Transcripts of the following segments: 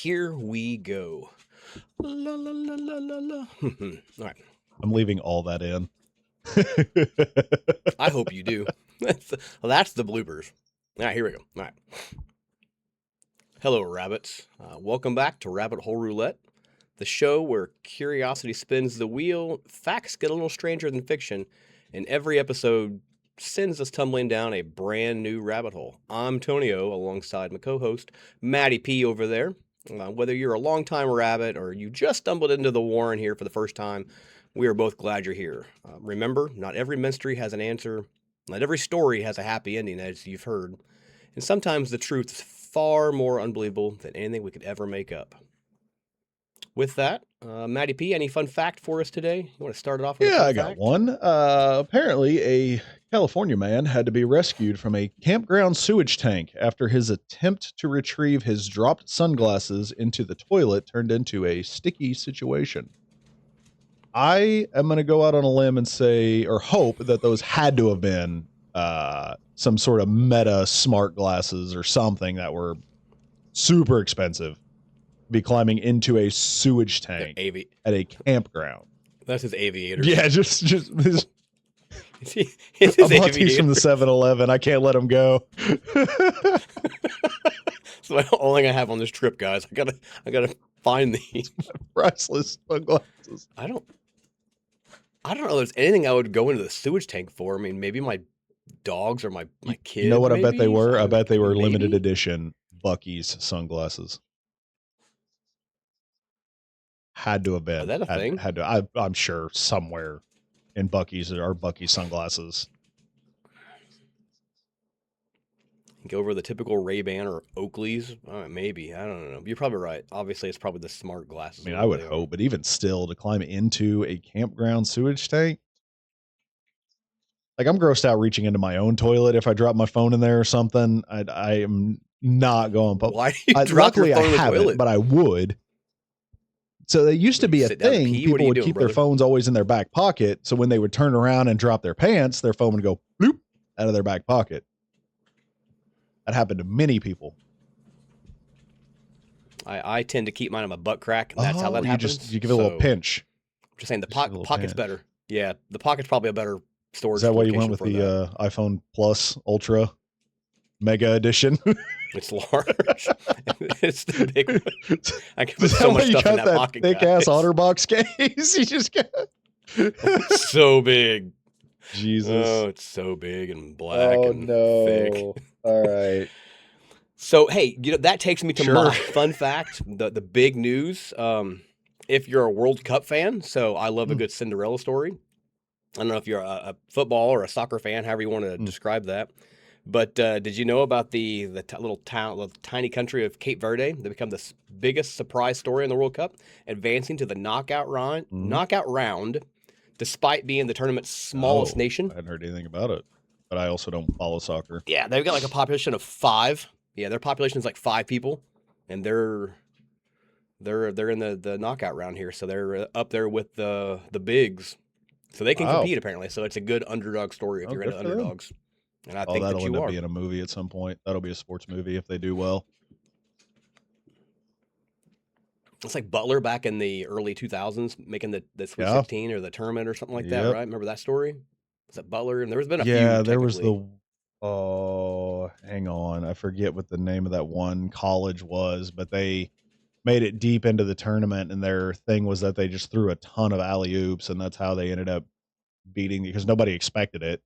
here we go. La, la, la, la, la, la. All right. I'm leaving all that in. I hope you do. That's the bloopers. All right, here we go. All right. Hello, rabbits. Welcome back to Rabbit Hole Roulette, the show where curiosity spins the wheel, facts get a little stranger than fiction, and every episode sends us tumbling down a brand new rabbit hole. I'm Tonio, alongside my co-host, Maddie P. over there. Whether you're a longtime rabbit or you just stumbled into the Warren here for the first time, we are both glad you're here. Remember, not every mystery has an answer. Not every story has a happy ending, as you've heard. And sometimes the truth is far more unbelievable than anything we could ever make up. With that, Maddie P., any fun fact for us today? You want to start it off with a fun I got fact? one. Apparently, a California man had to be rescued from a campground sewage tank after his attempt to retrieve his dropped sunglasses into the toilet turned into a sticky situation. I am going to go out on a limb and say, or hope, that those had to have been some sort of meta smart glasses or something that were super expensive. Be climbing into a sewage tank at a campground. That's his aviator. Yeah, just his, it's I bought these from the 7-Eleven. I can't let them go. So the only thing I have on this trip, guys. I gotta find these Priceless sunglasses. I don't know. There's anything I would go into the sewage tank for. I mean, maybe my dogs or my kids. You know what? Maybe? I bet they were. I bet they were Maybe? limited edition Bucky's sunglasses. Had to have been. Is that a thing? Had to. I'm sure somewhere in Bucky's are Bucky's sunglasses. Go over the typical Ray-Ban or Oakley's. Maybe. I don't know. You're probably right. Obviously, it's probably the smart glasses. I mean, I would hope, but even still, to climb into a campground sewage tank, like I'm grossed out reaching into my own toilet if I drop my phone in there or something. I am not going. But why do you drop your phone in the toilet? But I would. So there used to be a thing. People would keep their phones always in their back pocket. So when they would turn around and drop their pants, their phone would go bloop out of their back pocket. That happened to many people. I tend to keep mine on my butt crack. And that's how that happens. You give it a little pinch. I'm just saying the pocket's better. Yeah, the pocket's probably a better storage. Is that why you went with the iPhone Plus Ultra Mega Edition? It's large. It's the big one. I can put so much stuff in that pocket. Thick ass OtterBox case. You just got it's so big. Jesus. Oh, it's so big and black and thick. All right. So hey, that takes me to my fun fact, the big news. If you're a World Cup fan, so I love a good Cinderella story. I don't know if you're a football or a soccer fan, however you want to describe that. But did you know about the little tiny country of Cape Verde? They become the biggest surprise story in the World Cup, advancing to the knockout round, despite being the tournament's smallest nation. I hadn't heard anything about it, but I also don't follow soccer. Yeah, they've got like a population of 5. Yeah, their population is like 5 people, and they're in the knockout round here, so they're up there with the bigs, so they can compete apparently. So it's a good underdog story if you're into underdogs. And I think that'll that end up being a movie at some point. That'll be a sports movie if they do well. It's like Butler back in the early 2000s making the Sweet 16 or the tournament or something like that, right? Remember that story? Was it Butler? And there's been a few. Yeah, there was hang on. I forget what the name of that one college was, but they made it deep into the tournament, and their thing was that they just threw a ton of alley-oops, and that's how they ended up beating, because nobody expected it.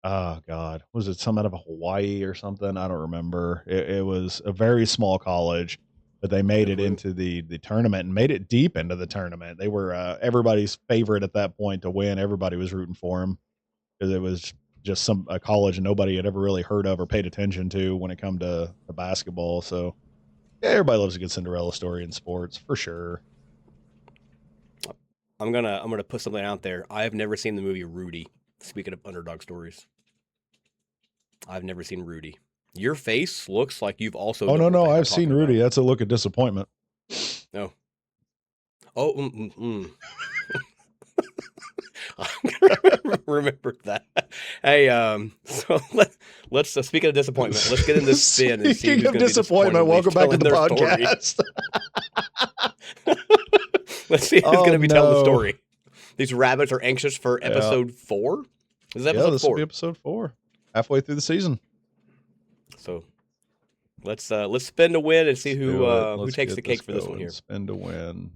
Oh God, was it some out of Hawaii or something? I don't remember. It was a very small college, but they made it into the tournament and made it deep into the tournament. They were everybody's favorite at that point to win. Everybody was rooting for them because it was just a college nobody had ever really heard of or paid attention to when it come to basketball. So yeah, everybody loves a good Cinderella story in sports for sure. I'm gonna put something out there. I have never seen the movie Rudy. Speaking of underdog stories, I've never seen Rudy. Your face looks like you've also. Oh no, I've seen Rudy. That's a look of disappointment. No. Oh. I'm Remember that. Hey, so let's speaking of disappointment, let's get in this spin and see who's going to be disappointed. Welcome back to the telling their story. podcast. Let's see who's Oh, going to be telling the no. story. These rabbits are anxious for episode 4. Is that episode this 4? will be episode 4, halfway through the season. So let's spin to win and see who takes the cake for this one going. here. Spin to win.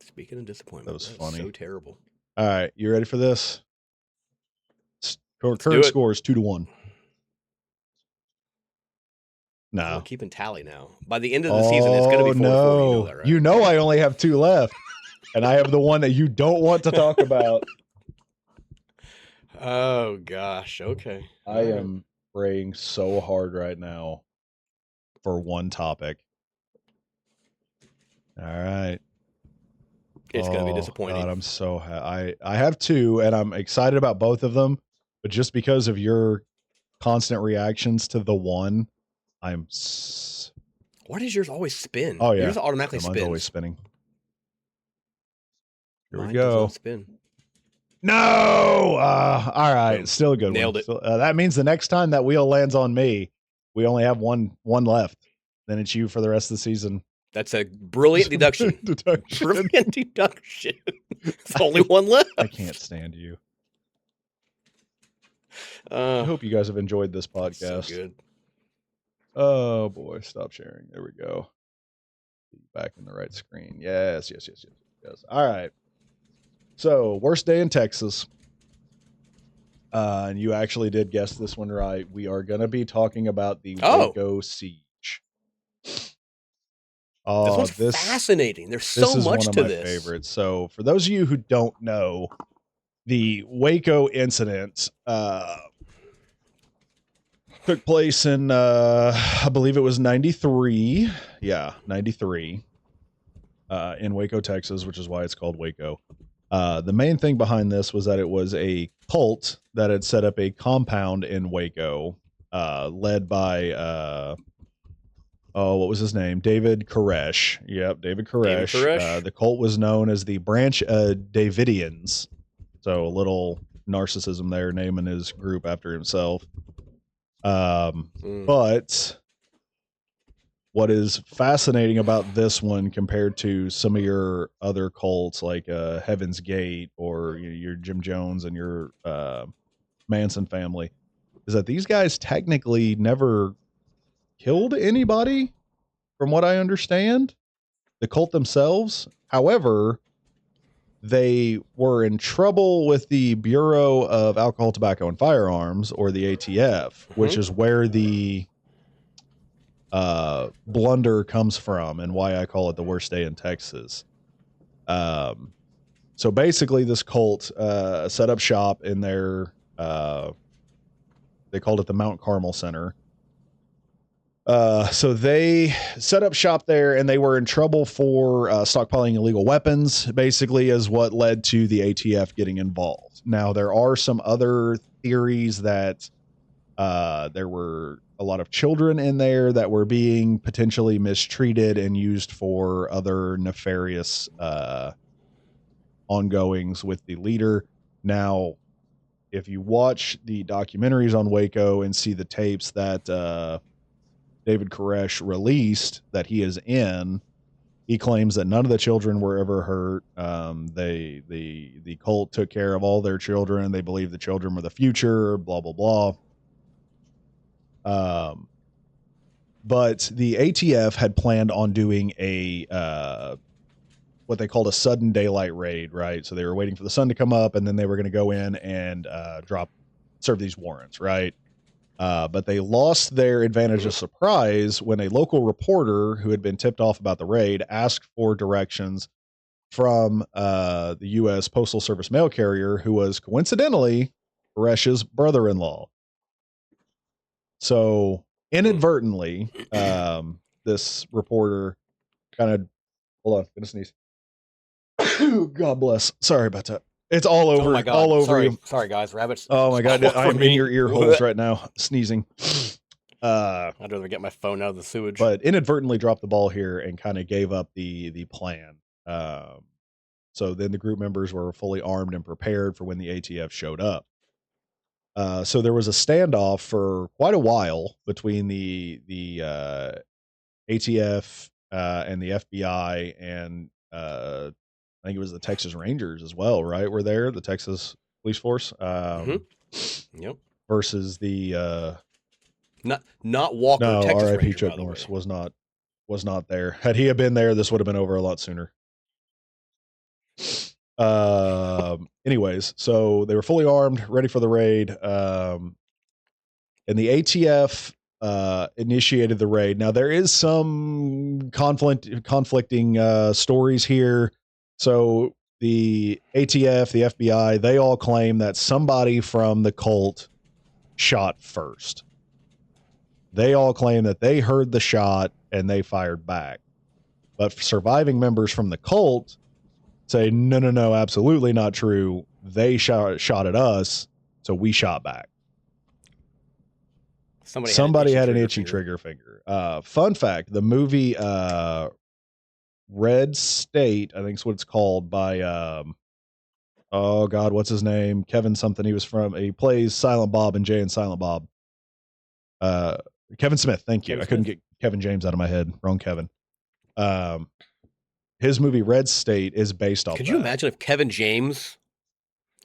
Speaking of disappointment, That was funny. So terrible. All right, you ready for this? Current score is 2-1. No, we're keeping tally now. By the end of the season, it's going to be 4-4. No. You know that, right? You know I only have 2 left, and I have the one that you don't want to talk about. Oh gosh. Okay. I am praying so hard right now for one topic. All right. It's going to be disappointing. God, I'm so I have 2, and I'm excited about both of them, but just because of your constant reactions to the one, I'm. Why does yours always spin? Oh yeah, yours automatically spins. Mine's always spinning. Here Mine we go. Does not spin. No. All right, Boom. still a good Nailed one. it. So, that means the next time that wheel lands on me, we only have one left. Then it's you for the rest of the season. That's a brilliant deduction. Brilliant deduction. There's only one left. I can't stand you. I hope you guys have enjoyed this podcast. So good. Oh boy, stop sharing. There we go. Back in the right screen. Yes. All right. So, worst day in Texas. And you actually did guess this one right. We are going to be talking about the Waco siege. This one's fascinating. There's so much to this. This is one of my favorites. So, for those of you who don't know, the Waco incident took place in, I believe it was 93. Yeah, 93. In Waco, Texas, which is why it's called Waco. The main thing behind this was that it was a cult that had set up a compound in Waco, led by, what was his name? David Koresh. Yep, David Koresh. The cult was known as the Branch Davidians. So a little narcissism there, naming his group after himself. But what is fascinating about this one compared to some of your other cults like Heaven's Gate or your Jim Jones and your Manson family is that these guys technically never killed anybody, from what I understand, the cult themselves. However, they were in trouble with the Bureau of Alcohol, Tobacco, and Firearms, or the ATF, which is where the blunder comes from and why I call it the worst day in Texas. So basically this cult set up shop in their they called it the Mount Carmel Center. So they set up shop there and they were in trouble for stockpiling illegal weapons, basically, is what led to the ATF getting involved. Now, there are some other theories that there were a lot of children in there that were being potentially mistreated and used for other nefarious ongoings with the leader. Now, if you watch the documentaries on Waco and see the tapes that David Koresh released that he is in, he claims that none of the children were ever hurt. The cult took care of all their children. They believe the children were the future, blah, blah, blah. But the ATF had planned on doing a what they called a sudden daylight raid, right? So they were waiting for the sun to come up, and then they were going to go in and serve these warrants, right? But they lost their advantage of surprise when a local reporter who had been tipped off about the raid asked for directions from the U.S. Postal Service mail carrier, who was coincidentally Koresh's brother-in-law. So inadvertently, this reporter kind of, hold on, gonna sneeze. God bless. Sorry about that. It's all over. Oh my God. All over you. Sorry, guys. Rabbits. Oh my God. I'm in your ear holes right now, sneezing. I'd rather get my phone out of the sewage. But inadvertently dropped the ball here and kind of gave up the plan. So then the group members were fully armed and prepared for when the ATF showed up. So there was a standoff for quite a while between the ATF and the FBI, and I think it was the Texas Rangers as well, right? Were there the Texas police force Yep. versus the not Walker, no, Texas R.I.P. Ranger, Chuck by the Norris way. was not there. Had he have been there, this would have been over a lot sooner. Anyways, so they were fully armed, ready for the raid. And the ATF initiated the raid. Now there is some conflicting stories here. So the ATF, the FBI, they all claim that somebody from the cult shot first. They all claim that they heard the shot and they fired back. But surviving members from the cult say, no, absolutely not true. They shot at us, so we shot back. Somebody had an itchy trigger finger. Fun fact, the movie Red State, I think is what it's called, by oh God, what's his name? Kevin something. He plays Silent Bob and Jay and Silent Bob. Kevin Smith, thank you. Kevin I couldn't Smith? get Kevin James out of my head. Wrong Kevin. His movie Red State is based off Could you imagine if Kevin James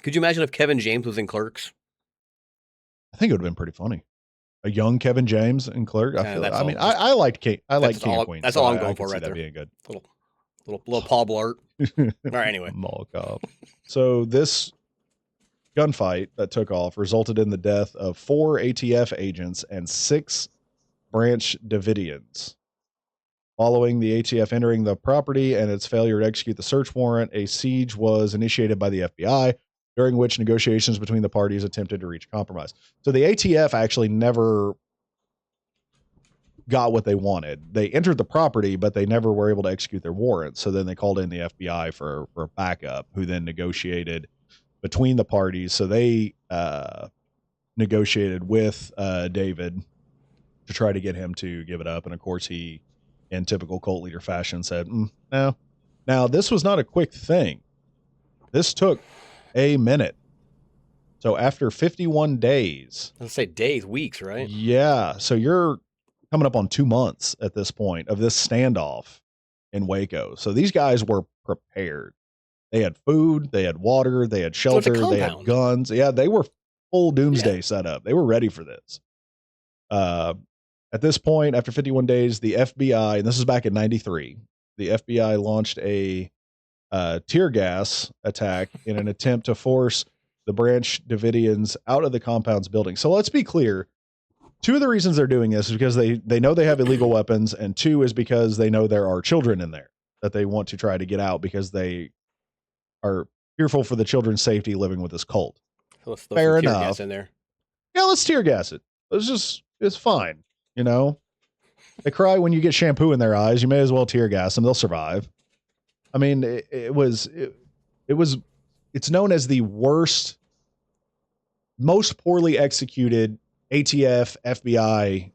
was in Clerks? I think it would have been pretty funny. A young Kevin James in Clerk. I mean, I liked King. I like King of Queens. That's all I'm going for right there. Being good. Little Paul Blart. All right, anyway. Mall cop. So this gunfight that took off resulted in the death of 4 ATF agents and 6 Branch Davidians. Following the ATF entering the property and its failure to execute the search warrant, a siege was initiated by the FBI, during which negotiations between the parties attempted to reach a compromise. So the ATF actually never got what they wanted. They entered the property, but they never were able to execute their warrant. So then they called in the FBI for backup, who then negotiated between the parties. So they negotiated with David to try to get him to give it up. And of course, he, in typical cult leader fashion, said, no. Now, this was not a quick thing. This took a minute. So after 51 days. Let's say days, weeks, right? Yeah. So you're coming up on 2 months at this point of this standoff in Waco. So these guys were prepared. They had food, they had water, they had shelter, they had guns. Yeah, they were full doomsday setup. They were ready for this. At this point, after 51 days, the FBI, and this is back in 93, the FBI launched a tear gas attack in an attempt to force the Branch Davidians out of the compound's building. So let's be clear. 2 of the reasons they're doing this is because they know they have illegal weapons, and 2 is because they know there are children in there that they want to try to get out because they are fearful for the children's safety living with this cult. So let's throw some tear gas in there. Yeah, let's tear gas it. It's fine. You know, they cry when you get shampoo in their eyes. You may as well tear gas them. They'll survive. I mean, it's known as the worst, most poorly executed ATF FBI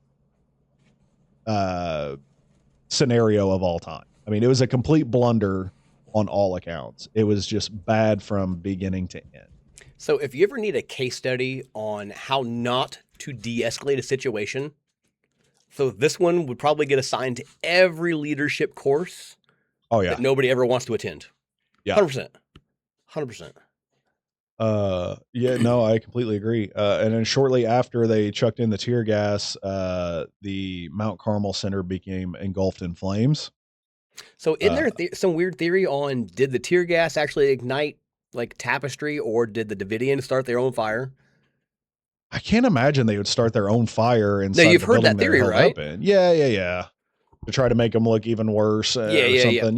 scenario of all time. I mean, it was a complete blunder on all accounts. It was just bad from beginning to end. So if you ever need a case study on how not to de-escalate a situation, so this one would probably get assigned to every leadership course. Oh yeah. That nobody ever wants to attend. Yeah. 100%. 100%. Yeah, no, I completely agree. And then shortly after they chucked in the tear gas, the Mount Carmel Center became engulfed in flames. So isn't there some weird theory on, did the tear gas actually ignite like tapestry, or did the Davidians start their own fire? I can't imagine they would start their own fire inside. No, you've heard that theory, right? Yeah. To try to make them look even worse or something.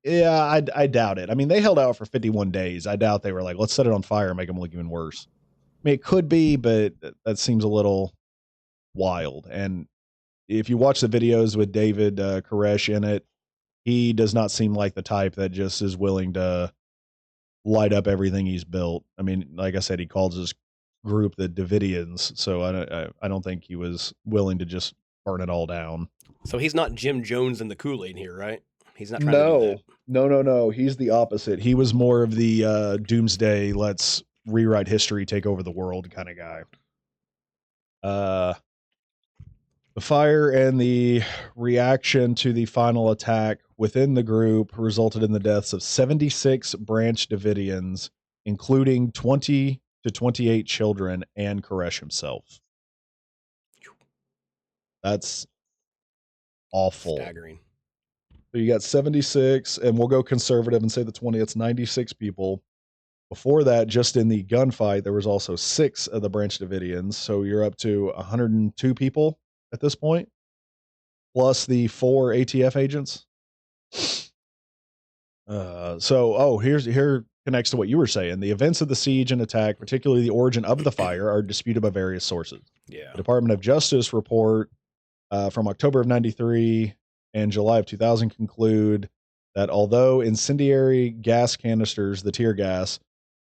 Yeah, I doubt it. I mean, they held out for 51 days. I doubt they were like, let's set it on fire and make them look even worse. I mean, it could be, but that seems a little wild. And if you watch the videos with David Koresh in it, he does not seem like the type that just is willing to light up everything he's built. I mean, like I said, he calls his group the Davidians, so I don't think he was willing to just burn it all down. So he's not Jim Jones in the Kool-Aid here, right? He's not trying to do that. No. He's the opposite. He was more of the doomsday, let's rewrite history, take over the world kind of guy. The fire and the reaction to the final attack within the group resulted in the deaths of 76 Branch Davidians, including 20 to 28 children and Koresh himself. That's awful. Staggering. So you got 76, and we'll go conservative and say the 20. It's 96 people. Before that, just in the gunfight, there was also 6 of the Branch Davidians. So you're up to 102 people at this point, plus the 4 ATF agents. Here connects to what you were saying. The events of the siege and attack, particularly the origin of the fire, are disputed by various sources. Yeah. The Department of Justice report from October of 93 and July of 2000 conclude that although incendiary gas canisters, the tear gas,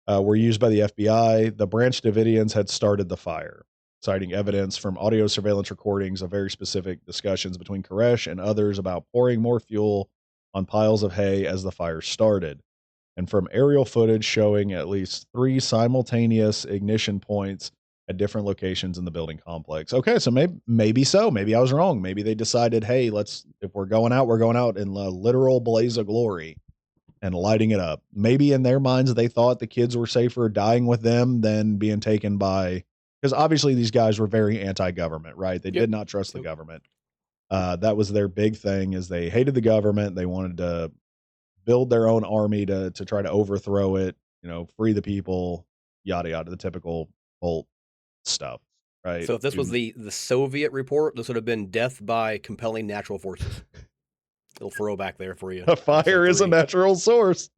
were used by the FBI, the Branch Davidians had started the fire, citing evidence from audio surveillance recordings of very specific discussions between Koresh and others about pouring more fuel on piles of hay as the fire started, and from aerial footage showing at least 3 simultaneous ignition points at different locations in the building complex. Okay, so maybe so. Maybe I was wrong. Maybe they decided, hey, if we're going out in a literal blaze of glory and lighting it up. Maybe in their minds they thought the kids were safer dying with them than being taken by, because obviously these guys were very anti-government, right? They did not trust the government. That was their big thing, is they hated the government. They wanted to build their own army to try to overthrow it, free the people, yada yada, the typical Bolt stuff, right? So if this was the Soviet report, this would have been death by compelling natural forces. Little throwback there for you. A fire is a natural source.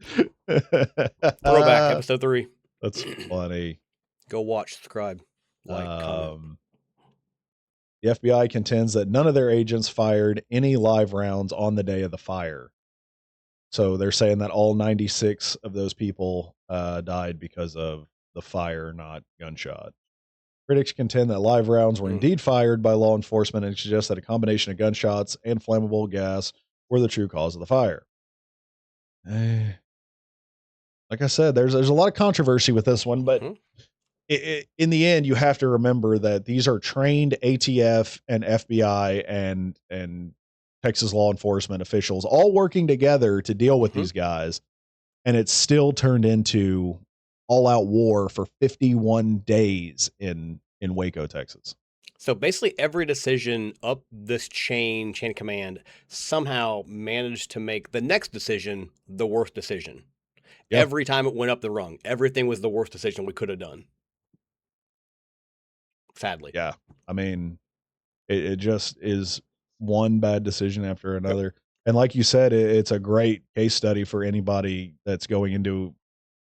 Throwback, episode 3. That's funny. Go watch, subscribe, like, comment. The FBI contends that none of their agents fired any live rounds on the day of the fire. So they're saying that all 96 of those people died because of the fire, not gunshot. Critics contend that live rounds were indeed fired by law enforcement and suggest that a combination of gunshots and flammable gas were the true cause of the fire. Like I said, there's a lot of controversy with this one, but in the end, you have to remember that these are trained ATF and FBI and Texas law enforcement officials all working together to deal with these guys, and it's still turned into all-out war for 51 days in Waco, Texas. So basically every decision up this chain of command somehow managed to make the next decision the worst decision. Yep. Every time it went up the rung, everything was the worst decision we could have done. Sadly. Yeah. I mean, it just is one bad decision after another. Yep. And like you said, it's a great case study for anybody that's going into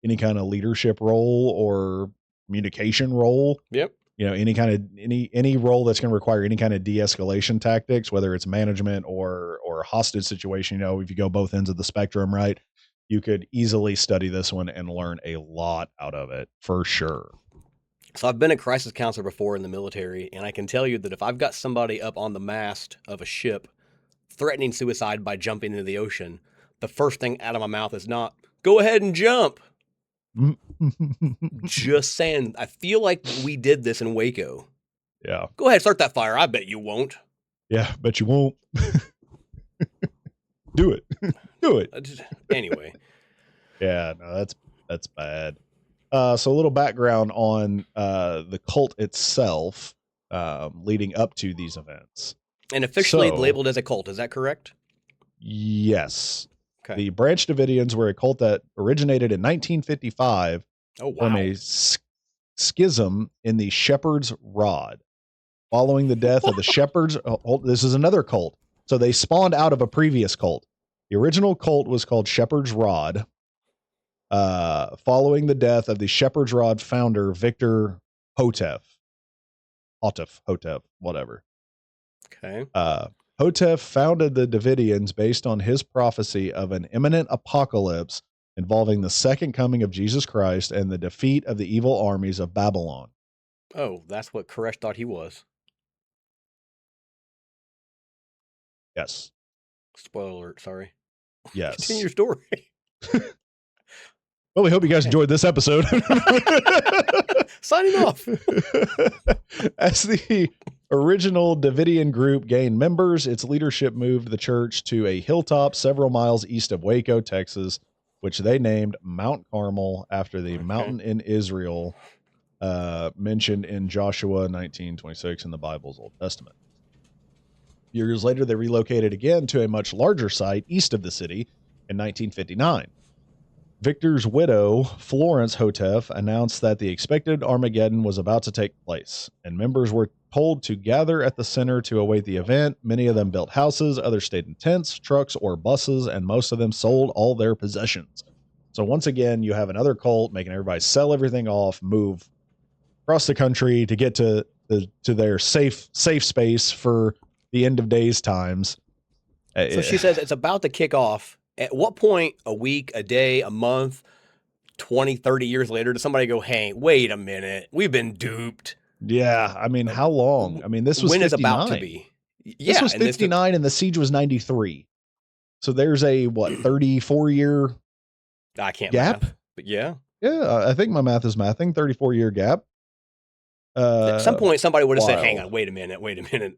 any kind of leadership role or communication role. Yep. Any role that's going to require any kind of de-escalation tactics, whether it's management or a hostage situation. If you go both ends of the spectrum, right, you could easily study this one and learn a lot out of it for sure. So I've been a crisis counselor before in the military, and I can tell you that if I've got somebody up on the mast of a ship threatening suicide by jumping into the ocean, the first thing out of my mouth is not, go ahead and jump. Just saying, I feel like we did this in Waco. Yeah. Go ahead, start that fire. I bet you won't. Yeah, bet you won't. Do it. Do it. Anyway. Yeah, no, that's bad. So a little background on the cult itself leading up to these events. And officially labeled as a cult, is that correct? Yes. Okay. The Branch Davidians were a cult that originated in 1955 from a schism in the Shepherd's Rod. Following the death of the Shepherds, this is another cult. So they spawned out of a previous cult. The original cult was called Shepherd's Rod. Following the death of the Shepherd's Rod founder, Victor Hotef, whatever. Okay. Hotef founded the Davidians based on his prophecy of an imminent apocalypse involving the second coming of Jesus Christ and the defeat of the evil armies of Babylon. Oh, that's what Koresh thought he was. Yes. Spoiler alert, sorry. Yes. Continue your story. Well, we hope you guys enjoyed this episode. Signing off. As the original Davidian group gained members, its leadership moved the church to a hilltop several miles east of Waco, Texas, which they named Mount Carmel after the mountain in Israel mentioned in Joshua 19:26 in the Bible's Old Testament. Years later, they relocated again to a much larger site east of the city in 1959. Victor's widow, Florence Hotef, announced that the expected Armageddon was about to take place, and members were told to gather at the center to await the event. Many of them built houses, others stayed in tents, trucks, or buses, and most of them sold all their possessions. So once again, you have another cult making everybody sell everything off, move across the country to get to their safe space for the end of days times. So she says it's about to kick off. At what point, a week, a day, a month, 20, 30 years later, does somebody go, hey, wait a minute, we've been duped? Yeah, I mean, how long? I mean, this was when 59. is about to be? Yeah, this was 59 and the siege was 93. So there's a, 34-year I can't gap? math, but yeah. Yeah, I think my math is mathing. 34-year gap. At some point, somebody would have said, hang on, wait a minute.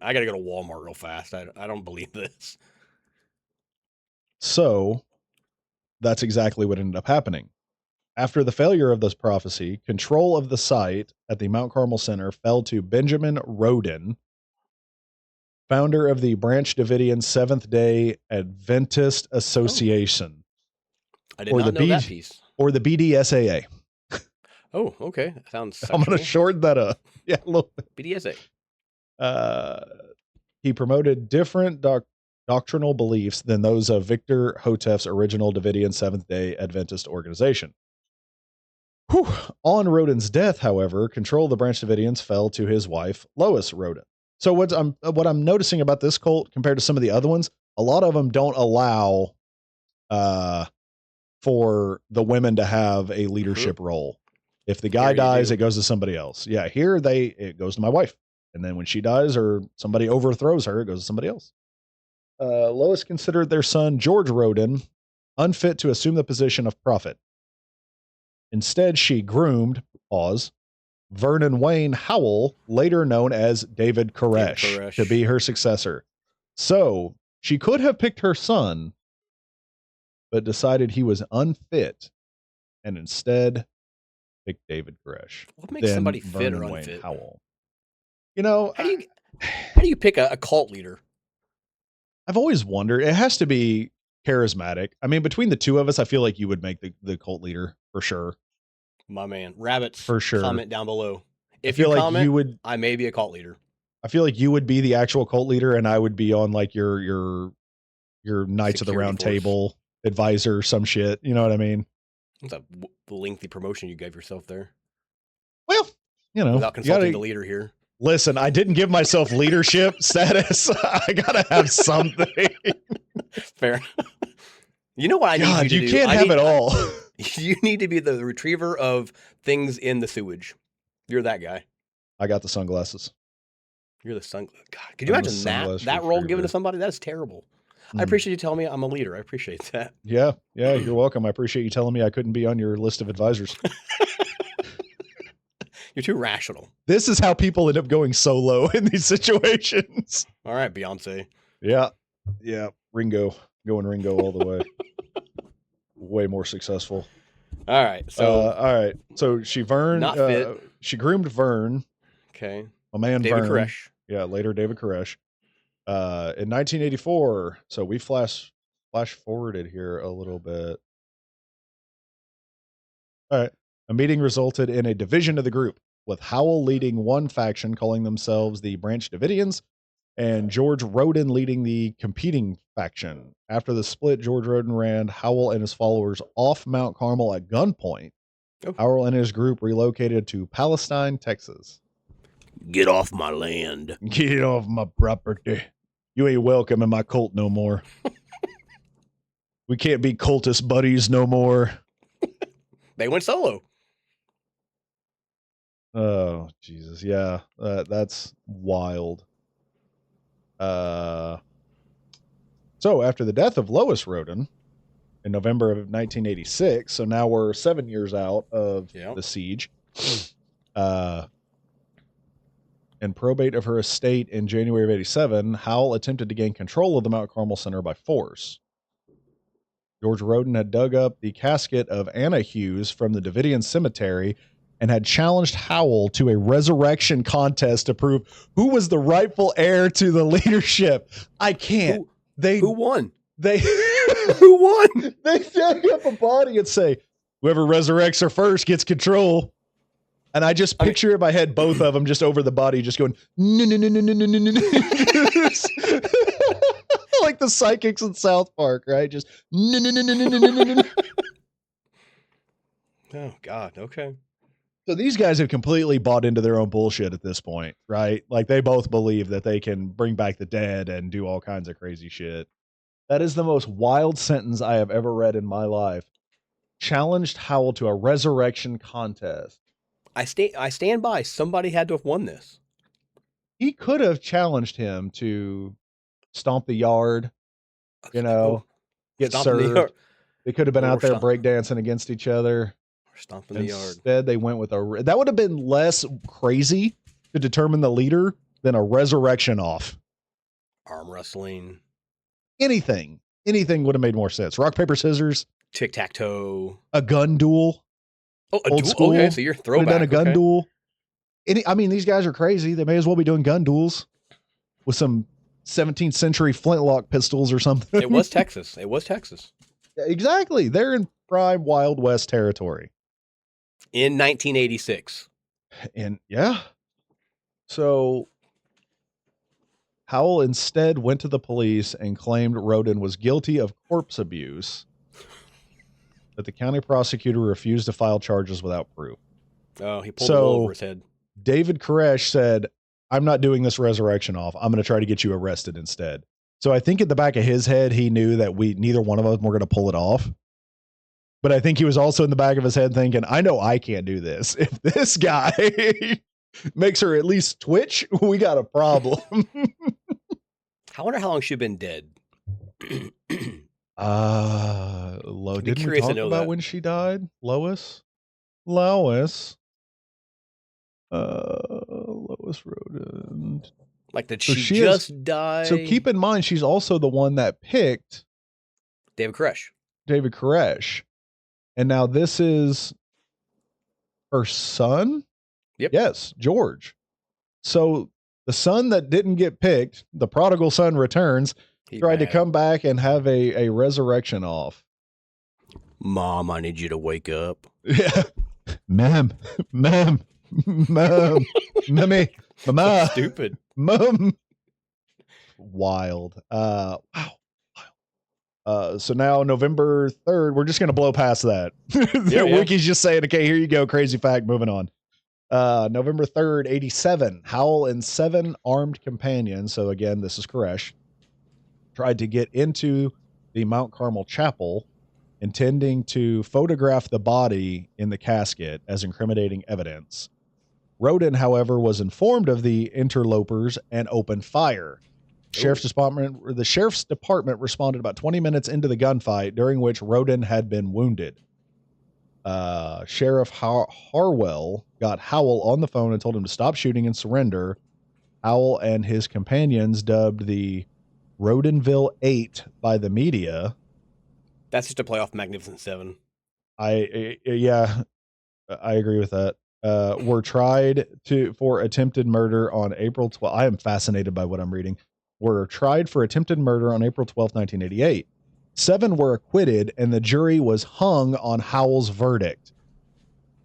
I got to go to Walmart real fast. I don't believe this. So that's exactly what ended up happening. After the failure of this prophecy, control of the site at the Mount Carmel Center fell to Benjamin Roden, founder of the Branch Davidians Seventh-day Adventist Association. I did not know that piece. Or the BDSAA. Oh, okay. That sounds sexual. I'm going to shorten that up. Yeah, a little bit. BDSA. He promoted different doctrinal beliefs than those of Victor Hotef's original Davidian Seventh-day Adventist organization. On Roden's death, however, control of the Branch Davidians fell to his wife, Lois Roden. So what I'm noticing about this cult compared to some of the other ones, a lot of them don't allow for the women to have a leadership role. If the guy dies, it goes to somebody else. Yeah, here it goes to my wife. And then when she dies or somebody overthrows her, it goes to somebody else. Lois considered their son, George Roden, unfit to assume the position of prophet. Instead, she groomed, Vernon Wayne Howell, later known as David Koresh, to be her successor. So she could have picked her son, but decided he was unfit and instead picked David Koresh. What makes somebody fit or unfit? Howell. You know, how do you pick a cult leader? I've always wondered. It has to be charismatic. I mean, between the two of us, I feel like you would make the cult leader for sure. My man, Rabbits, for sure. Comment down below. If you comment, you would. I may be a cult leader. I feel like you would be the actual cult leader, and I would be on like your Knights of the Round Table advisor, some shit. You know what I mean? It's a lengthy promotion you gave yourself there. Well, you know, without consulting the leader here. Listen, I didn't give myself leadership status. I gotta have something. Fair. You know what I need you to do? You can't have it all. You need to be the retriever of things in the sewage. You're that guy. I got the sunglasses. You're the sunglasses. God, could you imagine that role given to somebody? That is terrible. I appreciate you telling me I'm a leader. I appreciate that. Yeah, you're welcome. I appreciate you telling me I couldn't be on your list of advisors. You're too rational. This is how people end up going solo in these situations. All right, Beyonce. Yeah. Ringo. Going Ringo all the way. Way more successful. All right. So she groomed Vern. Okay. My man David Vern. Koresh. Yeah, later David Koresh. In 1984, so we flash forwarded here a little bit. All right. A meeting resulted in a division of the group, with Howell leading one faction, calling themselves the Branch Davidians, and George Roden leading the competing faction. After the split, George Roden ran Howell and his followers off Mount Carmel at gunpoint. Oh. Howell and his group relocated to Palestine, Texas. Get off my land. Get off my property. You ain't welcome in my cult no more. We can't be cultist buddies no more. They went solo. Oh, Jesus. Yeah, that's wild. So after the death of Lois Roden, in November of 1986. So now we're 7 years out of Yep. the siege. And probate of her estate in January of 87, Howell attempted to gain control of the Mount Carmel Center by force. George Roden had dug up the casket of Anna Hughes from the Davidian cemetery and had challenged Howell to a resurrection contest to prove who was the rightful heir to the leadership. I can't. Who won? They Who won? They dug up a body and say, whoever resurrects her first gets control. And I just picture in my head both of them just over the body, just going, no, no, no, no, no, no, no, no. Like the psychics in South Park, right? Just no, no, no, no, no, no, no, no. Oh, God. Okay. So these guys have completely bought into their own bullshit at this point, right? Like they both believe that they can bring back the dead and do all kinds of crazy shit. That is the most wild sentence I have ever read in my life. Challenged Howell to a resurrection contest. I stand by. Somebody had to have won this. He could have challenged him to stomp the yard, get served. They could have been out there breakdancing against each other. Or stomping the yard. Instead, they went with that would have been less crazy to determine the leader than a resurrection off. Arm wrestling. Anything would have made more sense. Rock, paper, scissors. Tic-tac-toe. A gun duel. Oh, old school. Okay, so you're throwback. Done a gun duel. These guys are crazy. They may as well be doing gun duels with some 17th century flintlock pistols or something. It was Texas. Yeah, exactly. They're in prime Wild West territory. In 1986. And yeah. So Howell instead went to the police and claimed Roden was guilty of corpse abuse, but the county prosecutor refused to file charges without proof. Oh, he pulled it over his head. David Koresh said, I'm not doing this resurrection off. I'm going to try to get you arrested instead. So I think at the back of his head, he knew that neither one of us were going to pull it off. But I think he was also in the back of his head thinking, I know I can't do this. If this guy makes her at least twitch, we got a problem. I wonder how long she'd been dead. Didn't we talk about when she died? Lois Lois Roden. Like, did she just die? So keep in mind, she's also the one that picked David Koresh. And now this is her son? Yep. Yes, George. So the son that didn't get picked, the prodigal son returns, tried to come back and have a resurrection off. Mom, I need you to wake up. Yeah. Mom, mommy, mama. Stupid. Mom. Wild. Wow. So now November 3rd, we're just going to blow past that. Wiki's just saying, okay, here you go. Crazy fact. Moving on. November 3rd, 87, Howell and 7 armed companions. So again, this is Koresh, tried to get into the Mount Carmel chapel, intending to photograph the body in the casket as incriminating evidence. Roden, however, was informed of the interlopers and opened fire. The sheriff's department responded about 20 minutes into the gunfight, during which Roden had been wounded. Sheriff Harwell got Howell on the phone and told him to stop shooting and surrender. Howell and his companions, dubbed the Rodenville 8 by the media. That's just a play off Magnificent Seven. I agree with that. Were tried for attempted murder on April 12th. I am fascinated by what I'm reading. Were tried for attempted murder on April 12th, 1988. 7 were acquitted, and the jury was hung on Howell's verdict.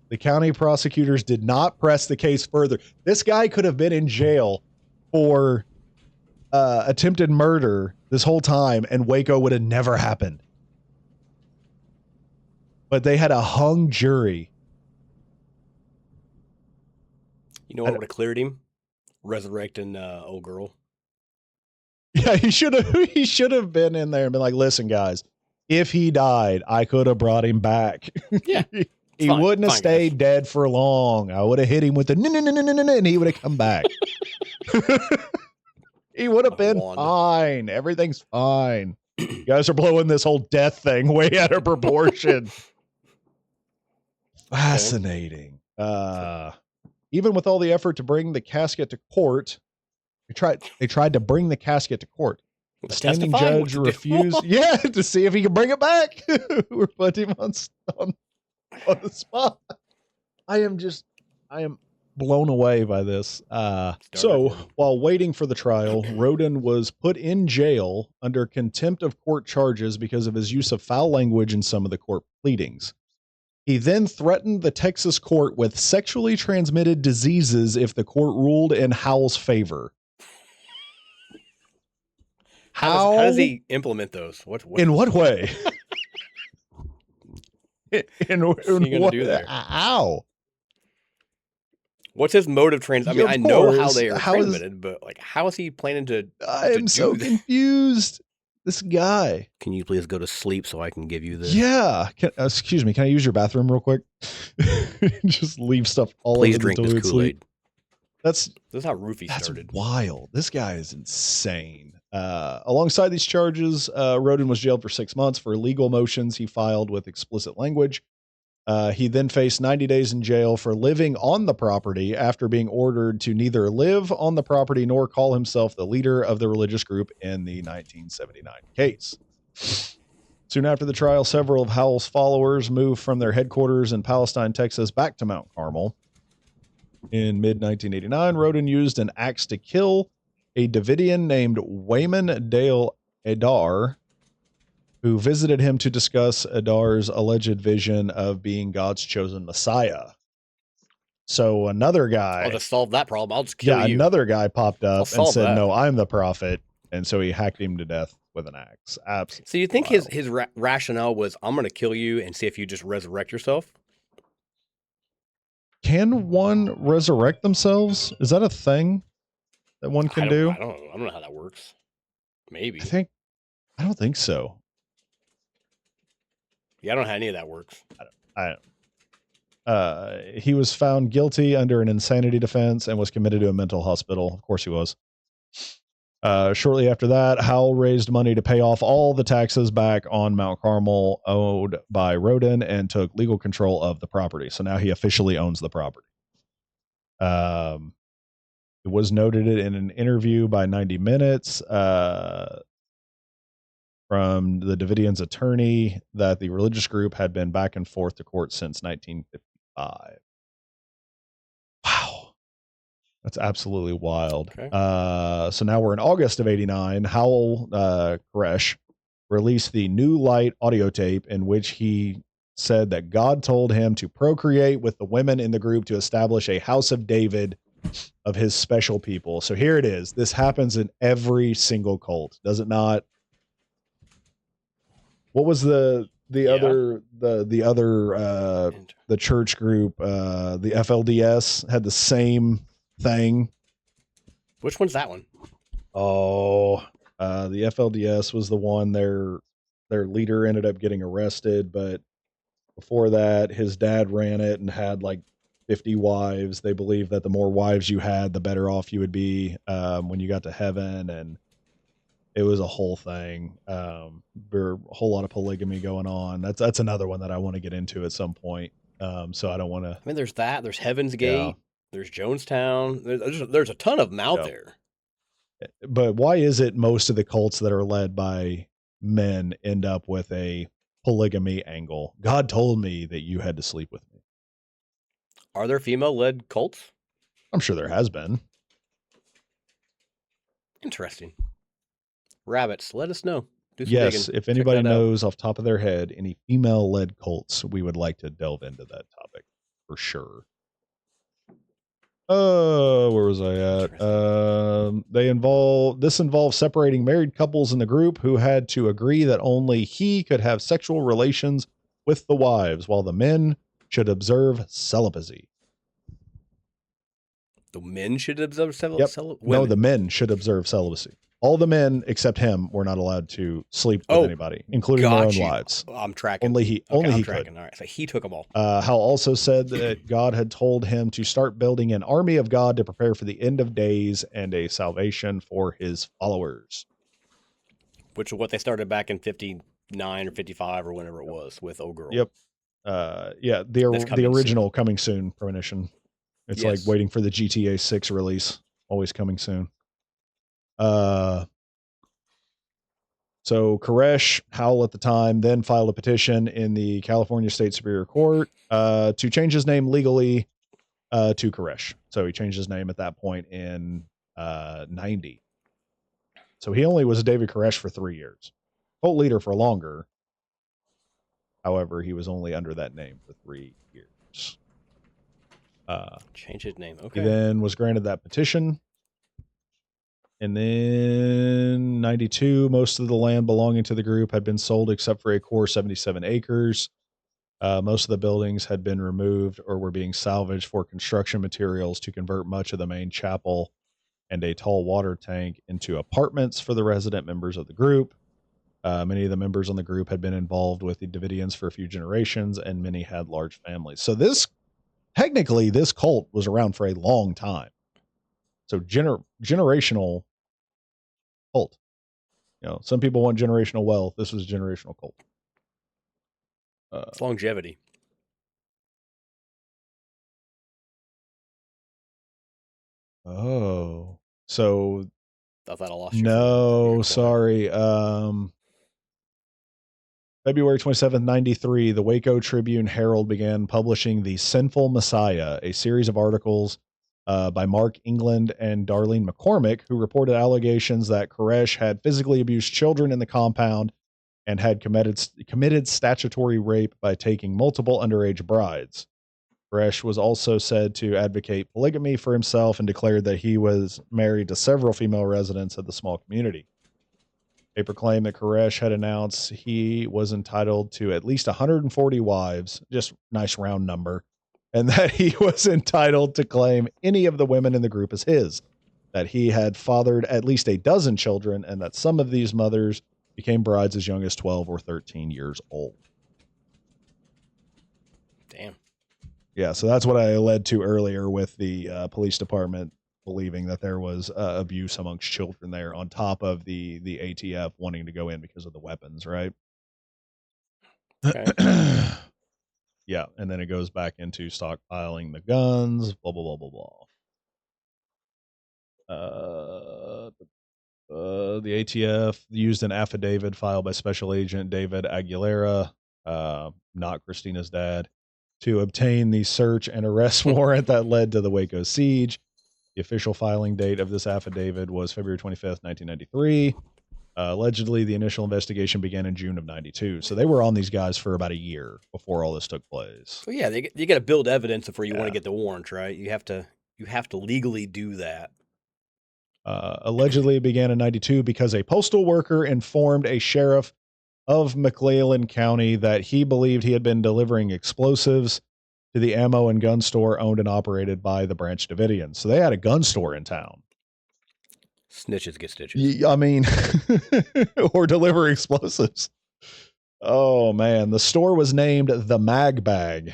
The county prosecutors did not press the case further. This guy could have been in jail for attempted murder this whole time, and Waco would have never happened. But they had a hung jury. You know what would have cleared him? Resurrecting old girl. Yeah, he should have been in there and been like, listen, guys, if he died, I could have brought him back. Yeah. He wouldn't have stayed dead for long. I would have hit him with the no, and he would have come back. He would have been fine. Everything's fine. You guys are blowing this whole death thing way out of proportion. Fascinating. Even with all the effort to bring the casket to court, they tried to bring the casket to court. The standing judge refused, to see if he could bring it back. We're putting him on the spot. I am blown away by this. So while waiting for the trial, Roden was put in jail under contempt of court charges because of his use of foul language in some of the court pleadings. He then threatened the Texas court with sexually transmitted diseases if the court ruled in Howell's favor. How does he implement those? In what way? in What's he gonna do there? How? What's his mode of I mean, I know how they are transmitted, but like, how is he planning to? I am so confused. This guy. Can you please go to sleep so I can give you this? Yeah. Excuse me. Can I use your bathroom real quick? Just leave stuff all over the toilet. Please drink this Kool-Aid. This is how Roofy started. That's wild. This guy is insane. Alongside these charges, Roden was jailed for 6 months for illegal motions he filed with explicit language. He then faced 90 days in jail for living on the property after being ordered to neither live on the property nor call himself the leader of the religious group in the 1979 case. Soon after the trial, several of Howell's followers moved from their headquarters in Palestine, Texas, back to Mount Carmel. In mid-1989, Roden used an axe to kill a Davidian named Wayman Dale Adar, who visited him to discuss Adar's alleged vision of being God's chosen Messiah. So another guy... I'll just solve that problem. I'll just kill you. Yeah, another guy popped up and said, no, I'm the prophet. And so he hacked him to death with an axe. Absolutely. So you think his rationale was, I'm going to kill you and see if you just resurrect yourself? Can one resurrect themselves? Is that a thing that one can do? I don't know how that works. Maybe. I don't think so. Yeah, I don't know how any of that works. He was found guilty under an insanity defense and was committed to a mental hospital. Of course he was. Shortly after that, Howell raised money to pay off all the taxes back on Mount Carmel owed by Roden and took legal control of the property. So now he officially owns the property. It was noted in an interview by 90 Minutes from the Davidians' attorney that the religious group had been back and forth to court since 1955. Wow. That's absolutely wild. Okay. So now we're in August of 89. Howell Koresh released the New Light audio tape in which he said that God told him to procreate with the women in the group to establish a house of David of his special people. So here it is. This happens in every single cult, does it not? What was the church group, the FLDS had the same thing. Which one's that one? Oh, the FLDS was the one their leader ended up getting arrested, but before that, his dad ran it and had like 50 wives. They believed that the more wives you had, the better off you would be when you got to heaven, and it was a whole thing. There were a whole lot of polygamy going on. That's another one that I want to get into at some point. So I don't want to. I mean, there's that. There's Heaven's Gate. There's Jonestown. There's a ton of them out there. But why is it most of the cults that are led by men end up with a polygamy angle? God told me that you had to sleep with me. Are there female-led cults? I'm sure there has been. Interesting. Rabbits, let us know. Yes, digging. If anybody knows off the top of their head any female-led cults, we would like to delve into that topic for sure. Where was I at? This involved separating married couples in the group who had to agree that only he could have sexual relations with the wives, while the men should observe celibacy. The men should observe celibacy? No, the men should observe celibacy. All the men except him were not allowed to sleep with anybody, including their own wives. I'm tracking. Only he could. All right, so he took them all. Hal also said that God had told him to start building an army of God to prepare for the end of days and a salvation for his followers. which is what they started back in 59 or 55 or whenever it was with Old Girl. Yep. Yeah, the original soon. coming soon premonition. It's like Yes. waiting for the GTA 6 release. Always coming soon. So Koresh, Howell at the time, then filed a petition in the California State Superior Court to change his name legally to Koresh. So he changed his name at that point in 90. So he only was David Koresh for 3 years. Cult leader for longer. However, he was only under that name for 3 years. Change his name. Okay. He then was granted that petition. And then 92, most of the land belonging to the group had been sold except for a core 77 acres. Most of the buildings had been removed or were being salvaged for construction materials to convert much of the main chapel and a tall water tank into apartments for the resident members of the group. Many of the members on the group had been involved with the Davidians for a few generations, and many had large families. So technically, this cult was around for a long time. So generational cult. Some people want generational wealth. This was a generational cult. It's longevity. Oh, so I thought I lost you. no, sorry. February 27th, 93, the Waco Tribune Herald began publishing The Sinful Messiah, a series of articles by Mark England and Darlene McCormick, who reported allegations that Koresh had physically abused children in the compound and had committed statutory rape by taking multiple underage brides. Koresh was also said to advocate polygamy for himself and declared that he was married to several female residents of the small community. They proclaimed that Koresh had announced he was entitled to at least 140 wives, just nice round number, and that he was entitled to claim any of the women in the group as his, that he had fathered at least a dozen children, and that some of these mothers became brides as young as 12 or 13 years old. Damn. Yeah, so that's what I led to earlier with the police department believing that there was abuse amongst children there, on top of the ATF wanting to go in because of the weapons, right? Okay. Yeah, and then it goes back into stockpiling the guns, blah blah blah blah blah. The ATF used an affidavit filed by Special Agent David Aguilera, not Christina's dad, to obtain the search and arrest warrant that led to the Waco siege. The official filing date of this affidavit was February 25th, 1993. Allegedly, the initial investigation began in June of 92. So they were on these guys for about a year before all this took place. So yeah, you got to build evidence before you want to get the warrant, right? You have to legally do that. Allegedly, it began in 92 because a postal worker informed a sheriff of McClellan County that he believed he had been delivering explosives to the ammo and gun store owned and operated by the Branch Davidians. So they had a gun store in town. Snitches get stitches. I mean, or deliver explosives. Oh man, the store was named the Mag Bag.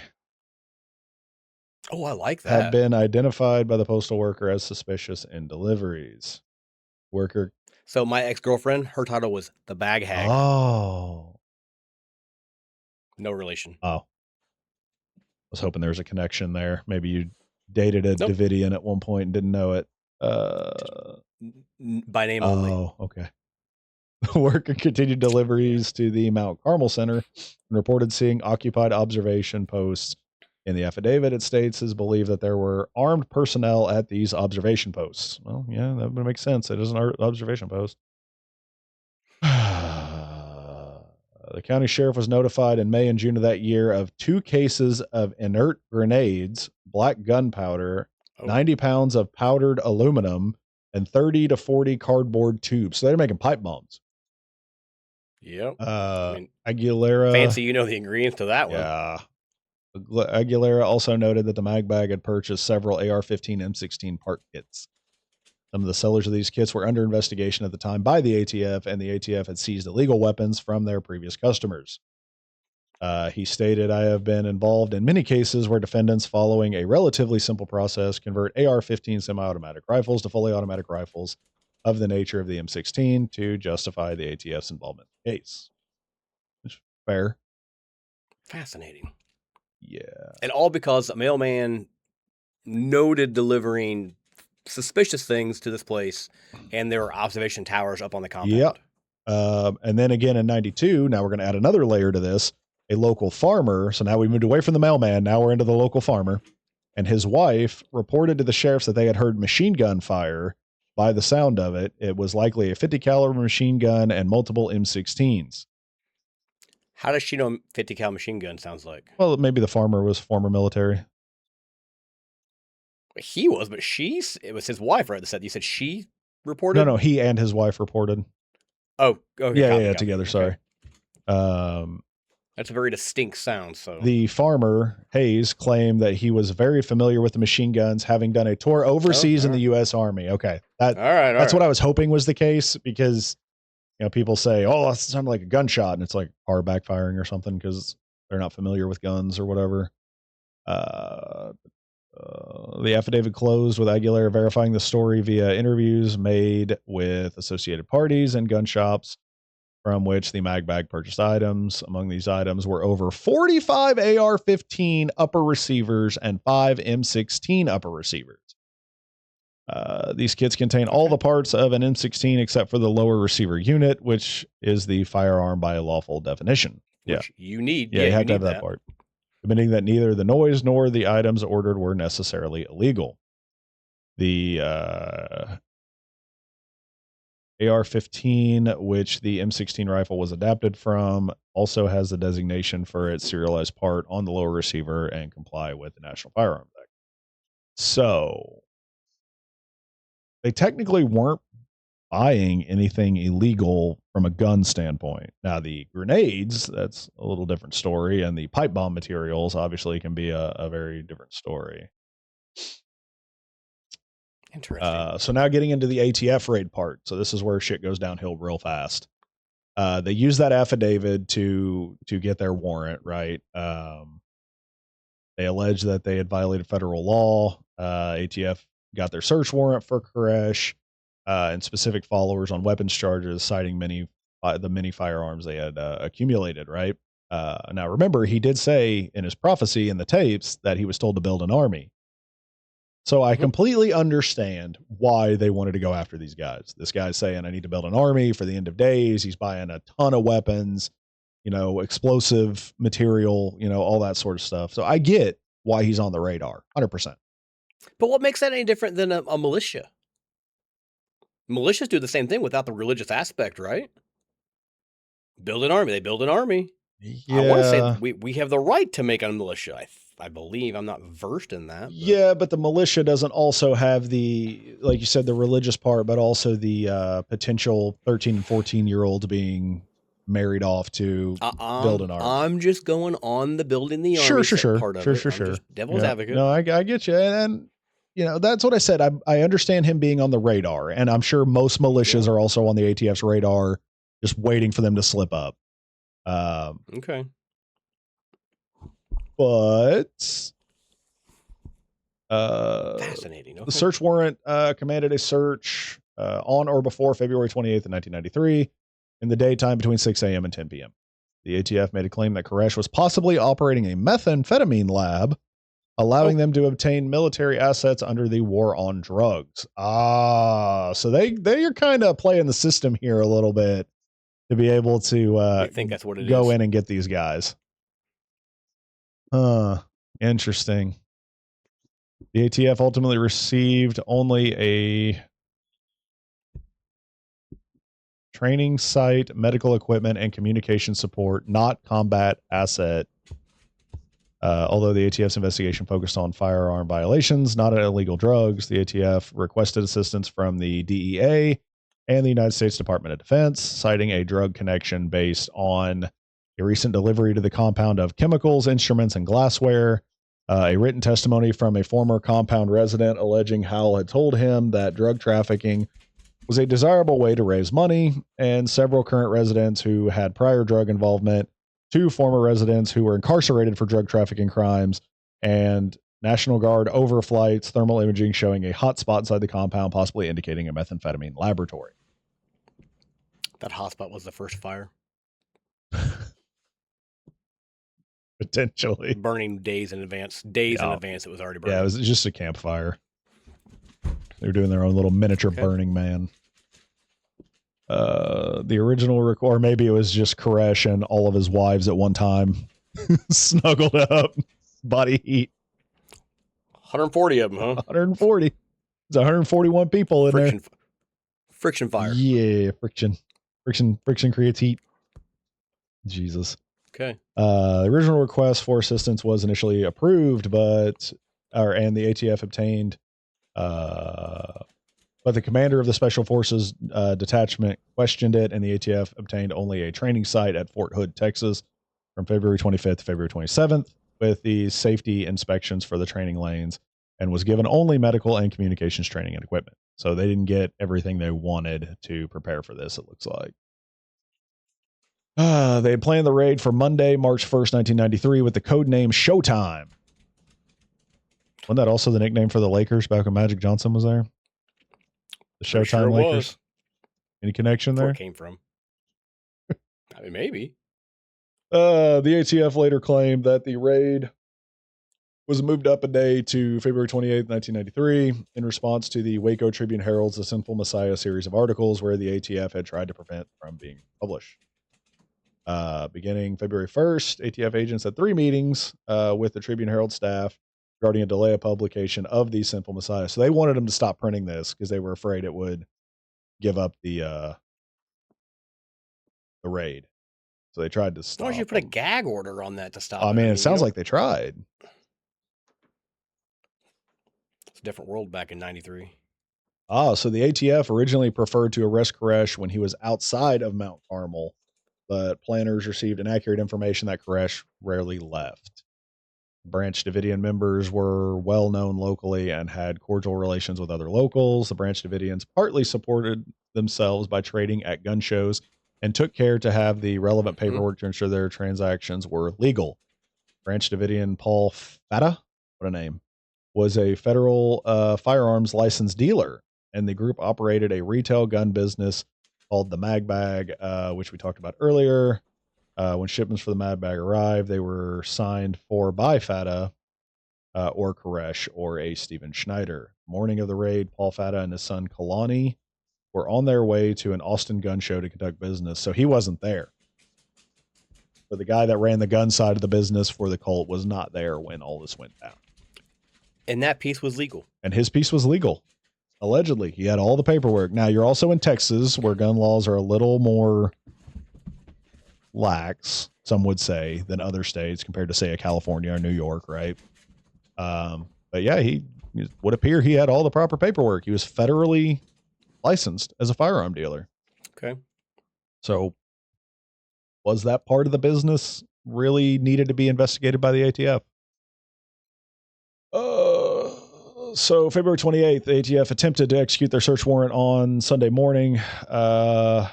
Oh, I like that. Had been identified by the postal worker as suspicious in deliveries. Worker. So my ex-girlfriend, her title was the Bag Hag. Oh. No relation. Oh. I was hoping there was a connection there. Maybe you dated a Davidian at one point and didn't know it. By name only. Oh, okay. The worker continued deliveries to the Mount Carmel Center and reported seeing occupied observation posts. In the affidavit, it states his belief that there were armed personnel at these observation posts. Well, yeah, that would make sense. It is an observation post. The county sheriff was notified in May and June of that year of 2 cases of inert grenades, black gunpowder, 90 pounds of powdered aluminum, and 30 to 40 cardboard tubes. So they're making pipe bombs. Yep. Aguilera. Fancy, the ingredients to that one. Yeah. Aguilera also noted that the Mag Bag had purchased several AR-15 M16 part kits. Some of the sellers of these kits were under investigation at the time by the ATF, and the ATF had seized illegal weapons from their previous customers. He stated, I have been involved in many cases where defendants, following a relatively simple process, convert AR-15 semi-automatic rifles to fully automatic rifles of the nature of the M16 to justify the ATF's involvement in the case. Which is fair. Fascinating. Yeah. And all because a mailman noted delivering suspicious things to this place, and there were observation towers up on the compound. Yep. And then again in 92, now we're going to add another layer to this. A local farmer. So now we moved away from the mailman. Now we're into the local farmer. And his wife reported to the sheriffs that they had heard machine gun fire. By the sound of it, it was likely a 50 caliber machine gun and multiple M16s. How does she know 50 cal machine gun sounds like? Well, maybe the farmer was former military. He was, but it was his wife, right? You said she reported? No, he and his wife reported. Oh, okay. Yeah, together. Sorry. That's a very distinct sound. So the farmer, Hayes, claimed that he was very familiar with the machine guns, having done a tour overseas in the U.S. Army. Okay. That's what I was hoping was the case, because, people say, oh, that sounded like a gunshot, and it's like car backfiring or something because they're not familiar with guns or whatever. The affidavit closed with Aguilera verifying the story via interviews made with associated parties and gun shops from which the mag bag purchased items. Among these items were over 45 AR-15 upper receivers and 5 M16 upper receivers. These kits contain all the parts of an M16 except for the lower receiver unit, which is the firearm by a lawful definition. Which you need. Yeah, you have to have that part. Admitting that neither the noise nor the items ordered were necessarily illegal. The AR-15, which the M16 rifle was adapted from, also has the designation for its serialized part on the lower receiver and comply with the National Firearms Act. So they technically weren't buying anything illegal from a gun standpoint. Now, the grenades, that's a little different story, and the pipe bomb materials obviously can be a very different story. Interesting. So now getting into the ATF raid part. So this is where shit goes downhill real fast. They use that affidavit to get their warrant, right? They allege that they had violated federal law. ATF got their search warrant for Koresh and specific followers on weapons charges, citing the many firearms they had accumulated, right? Now, remember, he did say in his prophecy in the tapes that he was told to build an army. So I completely understand why they wanted to go after these guys. This guy's saying, I need to build an army for the end of days. He's buying a ton of weapons, explosive material, all that sort of stuff. So I get why he's on the radar, 100%. But what makes that any different than a militia? Militias do the same thing without the religious aspect, right? Build an army. They build an army. Yeah. I want to say that we have the right to make a militia. I believe. I'm not versed in that. Yeah, but the militia doesn't also have the, like you said, the religious part, but also the potential 13 and 14-year-olds being married off to build an army. I'm just going on the building the army part of it. Sure. Devil's advocate. No, I get you. And that's what I said. I understand him being on the radar, and I'm sure most militias are also on the ATF's radar, just waiting for them to slip up. Okay. But fascinating. Okay. The search warrant commanded a search on or before February 28th of 1993 in the daytime between 6 a.m. and 10 p.m. The ATF made a claim that Koresh was possibly operating a methamphetamine lab, allowing them to obtain military assets under the war on drugs. So they are kind of playing the system here a little bit to be able to I think that's what it go in and get these guys. Interesting. The ATF ultimately received only a training site, medical equipment, and communication support, not combat asset. Although the ATF's investigation focused on firearm violations, not on illegal drugs, the ATF requested assistance from the DEA and the United States Department of Defense, citing a drug connection based on a recent delivery to the compound of chemicals, instruments, and glassware. A written testimony from a former compound resident alleging Howell had told him that drug trafficking was a desirable way to raise money, and several current residents who had prior drug involvement, 2 former residents who were incarcerated for drug trafficking crimes, and National Guard overflights, thermal imaging showing a hot spot inside the compound, possibly indicating a methamphetamine laboratory. That hotspot was the first fire. Potentially. Burning days in advance. Days in advance it was already burning. Yeah, it was just a campfire. They were doing their own little miniature Burning Man. The original or maybe it was just Koresh and all of his wives at one time snuggled up, body heat. 140 of them, huh? 140. There's 141 people in there. Friction fire. Yeah, friction creates heat. Jesus. Okay. The original request for assistance was initially approved, and the ATF obtained, but the commander of the Special Forces detachment questioned it, and the ATF obtained only a training site at Fort Hood, Texas, from February 25th to February 27th, with the safety inspections for the training lanes, and was given only medical and communications training and equipment. So they didn't get everything they wanted to prepare for this, it looks like. They had planned the raid for Monday, March 1st, 1993, with the code name Showtime. Wasn't that also the nickname for the Lakers back when Magic Johnson was there? The Showtime Lakers? Was. Any connection there? Where it came from. I mean, maybe. The ATF later claimed that the raid was moved up a day to February 28th, 1993, in response to the Waco Tribune Herald's The Sinful Messiah series of articles where the ATF had tried to prevent from being published. Beginning February 1st, ATF agents had 3 meetings with the Tribune Herald staff regarding a delay of publication of the Sinful Messiah. So they wanted them to stop printing this because they were afraid it would give up the raid. So they tried to stop. Why don't you put a gag order on that to stop? I mean, it sounds like they tried. It's a different world back in 93. So the ATF originally preferred to arrest Koresh when he was outside of Mount Carmel, but planners received inaccurate information that Koresh rarely left. Branch Davidian members were well known locally and had cordial relations with other locals. The Branch Davidians partly supported themselves by trading at gun shows and took care to have the relevant paperwork to ensure their transactions were legal. Branch Davidian Paul Fata, what a name, was a federal firearms license dealer, and the group operated a retail gun business called the Mag Bag, which we talked about earlier. When shipments for the Mag Bag arrived, they were signed for by Fata or Koresh or a Stephen Schneider. Morning of the raid, Paul Fata and his son Kalani were on their way to an Austin gun show to conduct business, so he wasn't there. But the guy that ran the gun side of the business for the cult was not there when all this went down. And that piece was legal. And his piece was legal. Allegedly. He had all the paperwork. Now, you're also in Texas, where gun laws are a little more lax, some would say, than other states compared to, say, a California or New York, right? But yeah, he would appear he had all the proper paperwork. He was federally licensed as a firearm dealer. Okay. So was that part of the business really needed to be investigated by the ATF? So February 28th, the ATF attempted to execute their search warrant on Sunday morning. The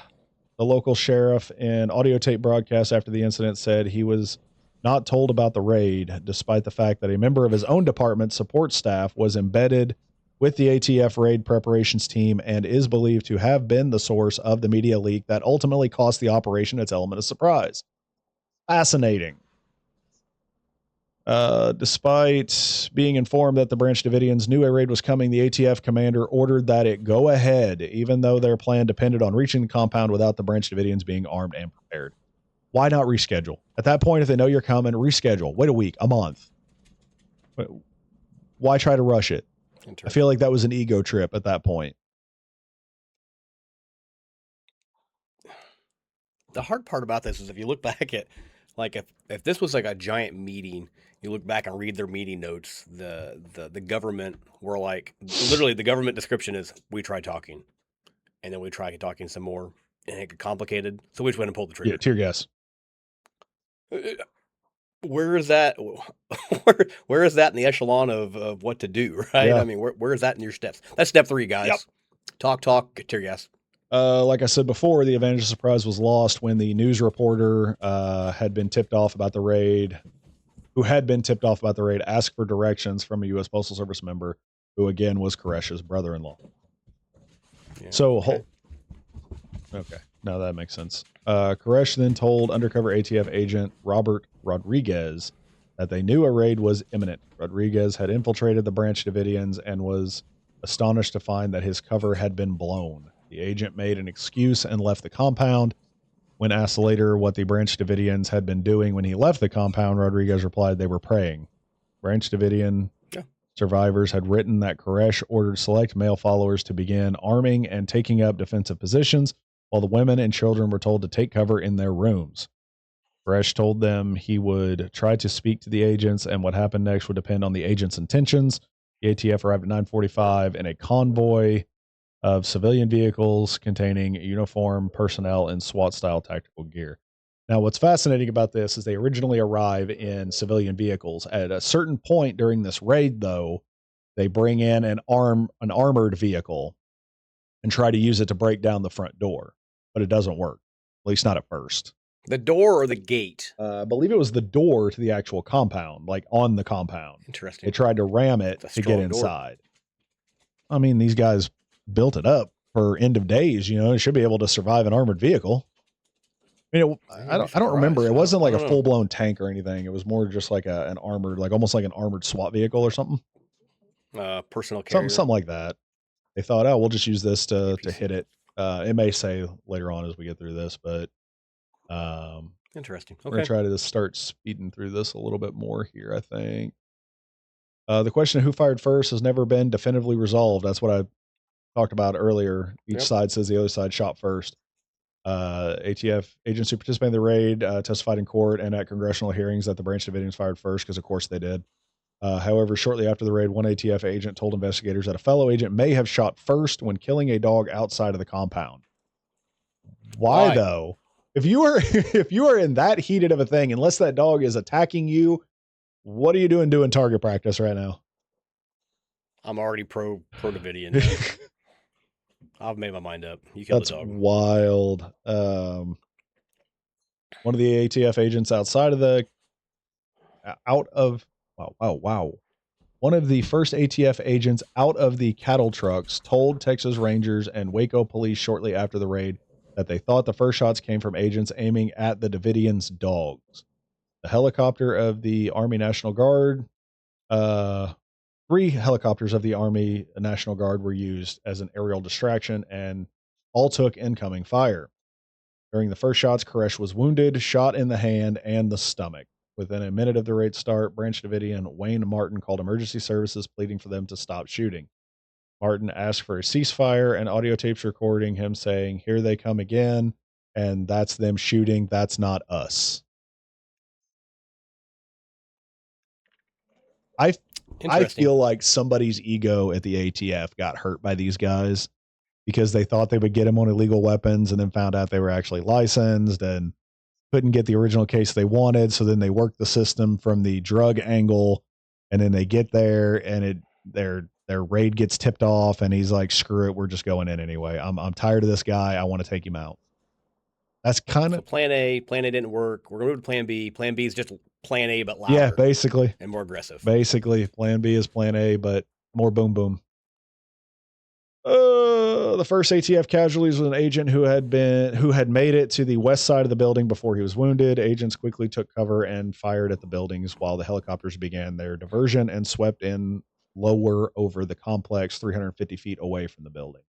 local sheriff in audio tape broadcast after the incident said he was not told about the raid, despite the fact that a member of his own department support staff was embedded with the ATF raid preparations team and is believed to have been the source of the media leak that ultimately cost the operation its element of surprise. Fascinating. Despite being informed that the Branch Davidians knew a raid was coming, the ATF commander ordered that it go ahead, even though their plan depended on reaching the compound without the Branch Davidians being armed and prepared. Why not reschedule? At that point, if they know you're coming, reschedule. Wait a week, a month. Why try to rush it? I feel like that was an ego trip at that point. The hard part about this is if you look back at, like, if this was like a giant meeting, you look back and read their meeting notes, the government were like, literally the government description is, we tried talking, and then we tried talking some more, and it got complicated, so we just went and pulled the trigger. Yeah, tear gas. Where is that? Where is that in the echelon of what to do, right? Yeah. I mean, where is that in your steps? That's step 3, guys. Yep. Talk, tear gas. Like I said before, the advantage of surprise was lost when the news reporter had been tipped off about the raid who had been tipped off about the raid, asked for directions from a U.S. Postal Service member, who again was Koresh's brother-in-law. Yeah, So, okay. Okay, now that makes sense. Koresh then told undercover ATF agent Robert Rodriguez that they knew a raid was imminent. Rodriguez had infiltrated the Branch Davidians and was astonished to find that his cover had been blown. The agent made an excuse and left the compound. When asked later what the Branch Davidians had been doing when he left the compound, Rodriguez replied they were praying. Branch Davidian survivors had written that Koresh ordered select male followers to begin arming and taking up defensive positions, while the women and children were told to take cover in their rooms. Koresh told them he would try to speak to the agents, and what happened next would depend on the agents' intentions. The ATF arrived at 9:45 in a convoy of civilian vehicles containing uniform personnel in SWAT-style tactical gear. Now, what's fascinating about this is they originally arrive in civilian vehicles. At a certain point during this raid, though, they bring in an armored vehicle and try to use it to break down the front door, but it doesn't work, at least not at first. The door or the gate? I believe it was the door to the actual compound, like on the compound. Interesting. They tried to ram it to get inside. Door. I mean, these guys built it up for end of days. You know, it should be able to survive an armored vehicle. I mean, I don't remember. It wasn't like a full blown tank or anything. It was more just like an armored, like almost like an armored SWAT vehicle or something. Personal carrier. Something like that. They thought, oh, we'll just use this to hit it. It may say later on as we get through this, but interesting. Okay. We're gonna try to just start speeding through this a little bit more here, I think. The question of who fired first has never been definitively resolved. That's what I talked about earlier. Each side says the other side shot first. ATF agents who participated in the raid testified in court and at congressional hearings that the Branch Davidians fired first, because of course they did. However, shortly after the raid, one ATF agent told investigators that a fellow agent may have shot first when killing a dog outside of the compound. Why though? If you are in that heated of a thing, unless that dog is attacking you, what are you doing target practice right now? I'm already pro Davidian. I've made my mind up. You killed the dog. That's wild. One of the ATF agents One of the first ATF agents out of the cattle trucks told Texas Rangers and Waco police shortly after the raid that they thought the first shots came from agents aiming at the Davidians' dogs. The helicopter of the Army National Guard, 3 helicopters of the Army National Guard were used as an aerial distraction and all took incoming fire. During the first shots, Koresh was wounded, shot in the hand and the stomach. Within a minute of the raid start, Branch Davidian Wayne Martin called emergency services, pleading for them to stop shooting. Martin asked for a ceasefire, and audio tapes recording him saying, "Here they come again," and "That's them shooting, that's not us." I feel like somebody's ego at the ATF got hurt by these guys because they thought they would get them on illegal weapons and then found out they were actually licensed and couldn't get the original case they wanted. So then they worked the system from the drug angle, and then they get there and their raid gets tipped off, and he's like, "Screw it, we're just going in anyway. I'm tired of this guy. I want to take him out." That's kind of plan A. Plan A didn't work. We're going to move to plan B. Plan B is just plan A, but louder. Yeah, basically. And more aggressive. Basically, plan B is plan A, but more boom boom. The first ATF casualties was an agent who had made it to the west side of the building before he was wounded. Agents quickly took cover and fired at the buildings while the helicopters began their diversion and swept in lower over the complex 350 feet away from the building.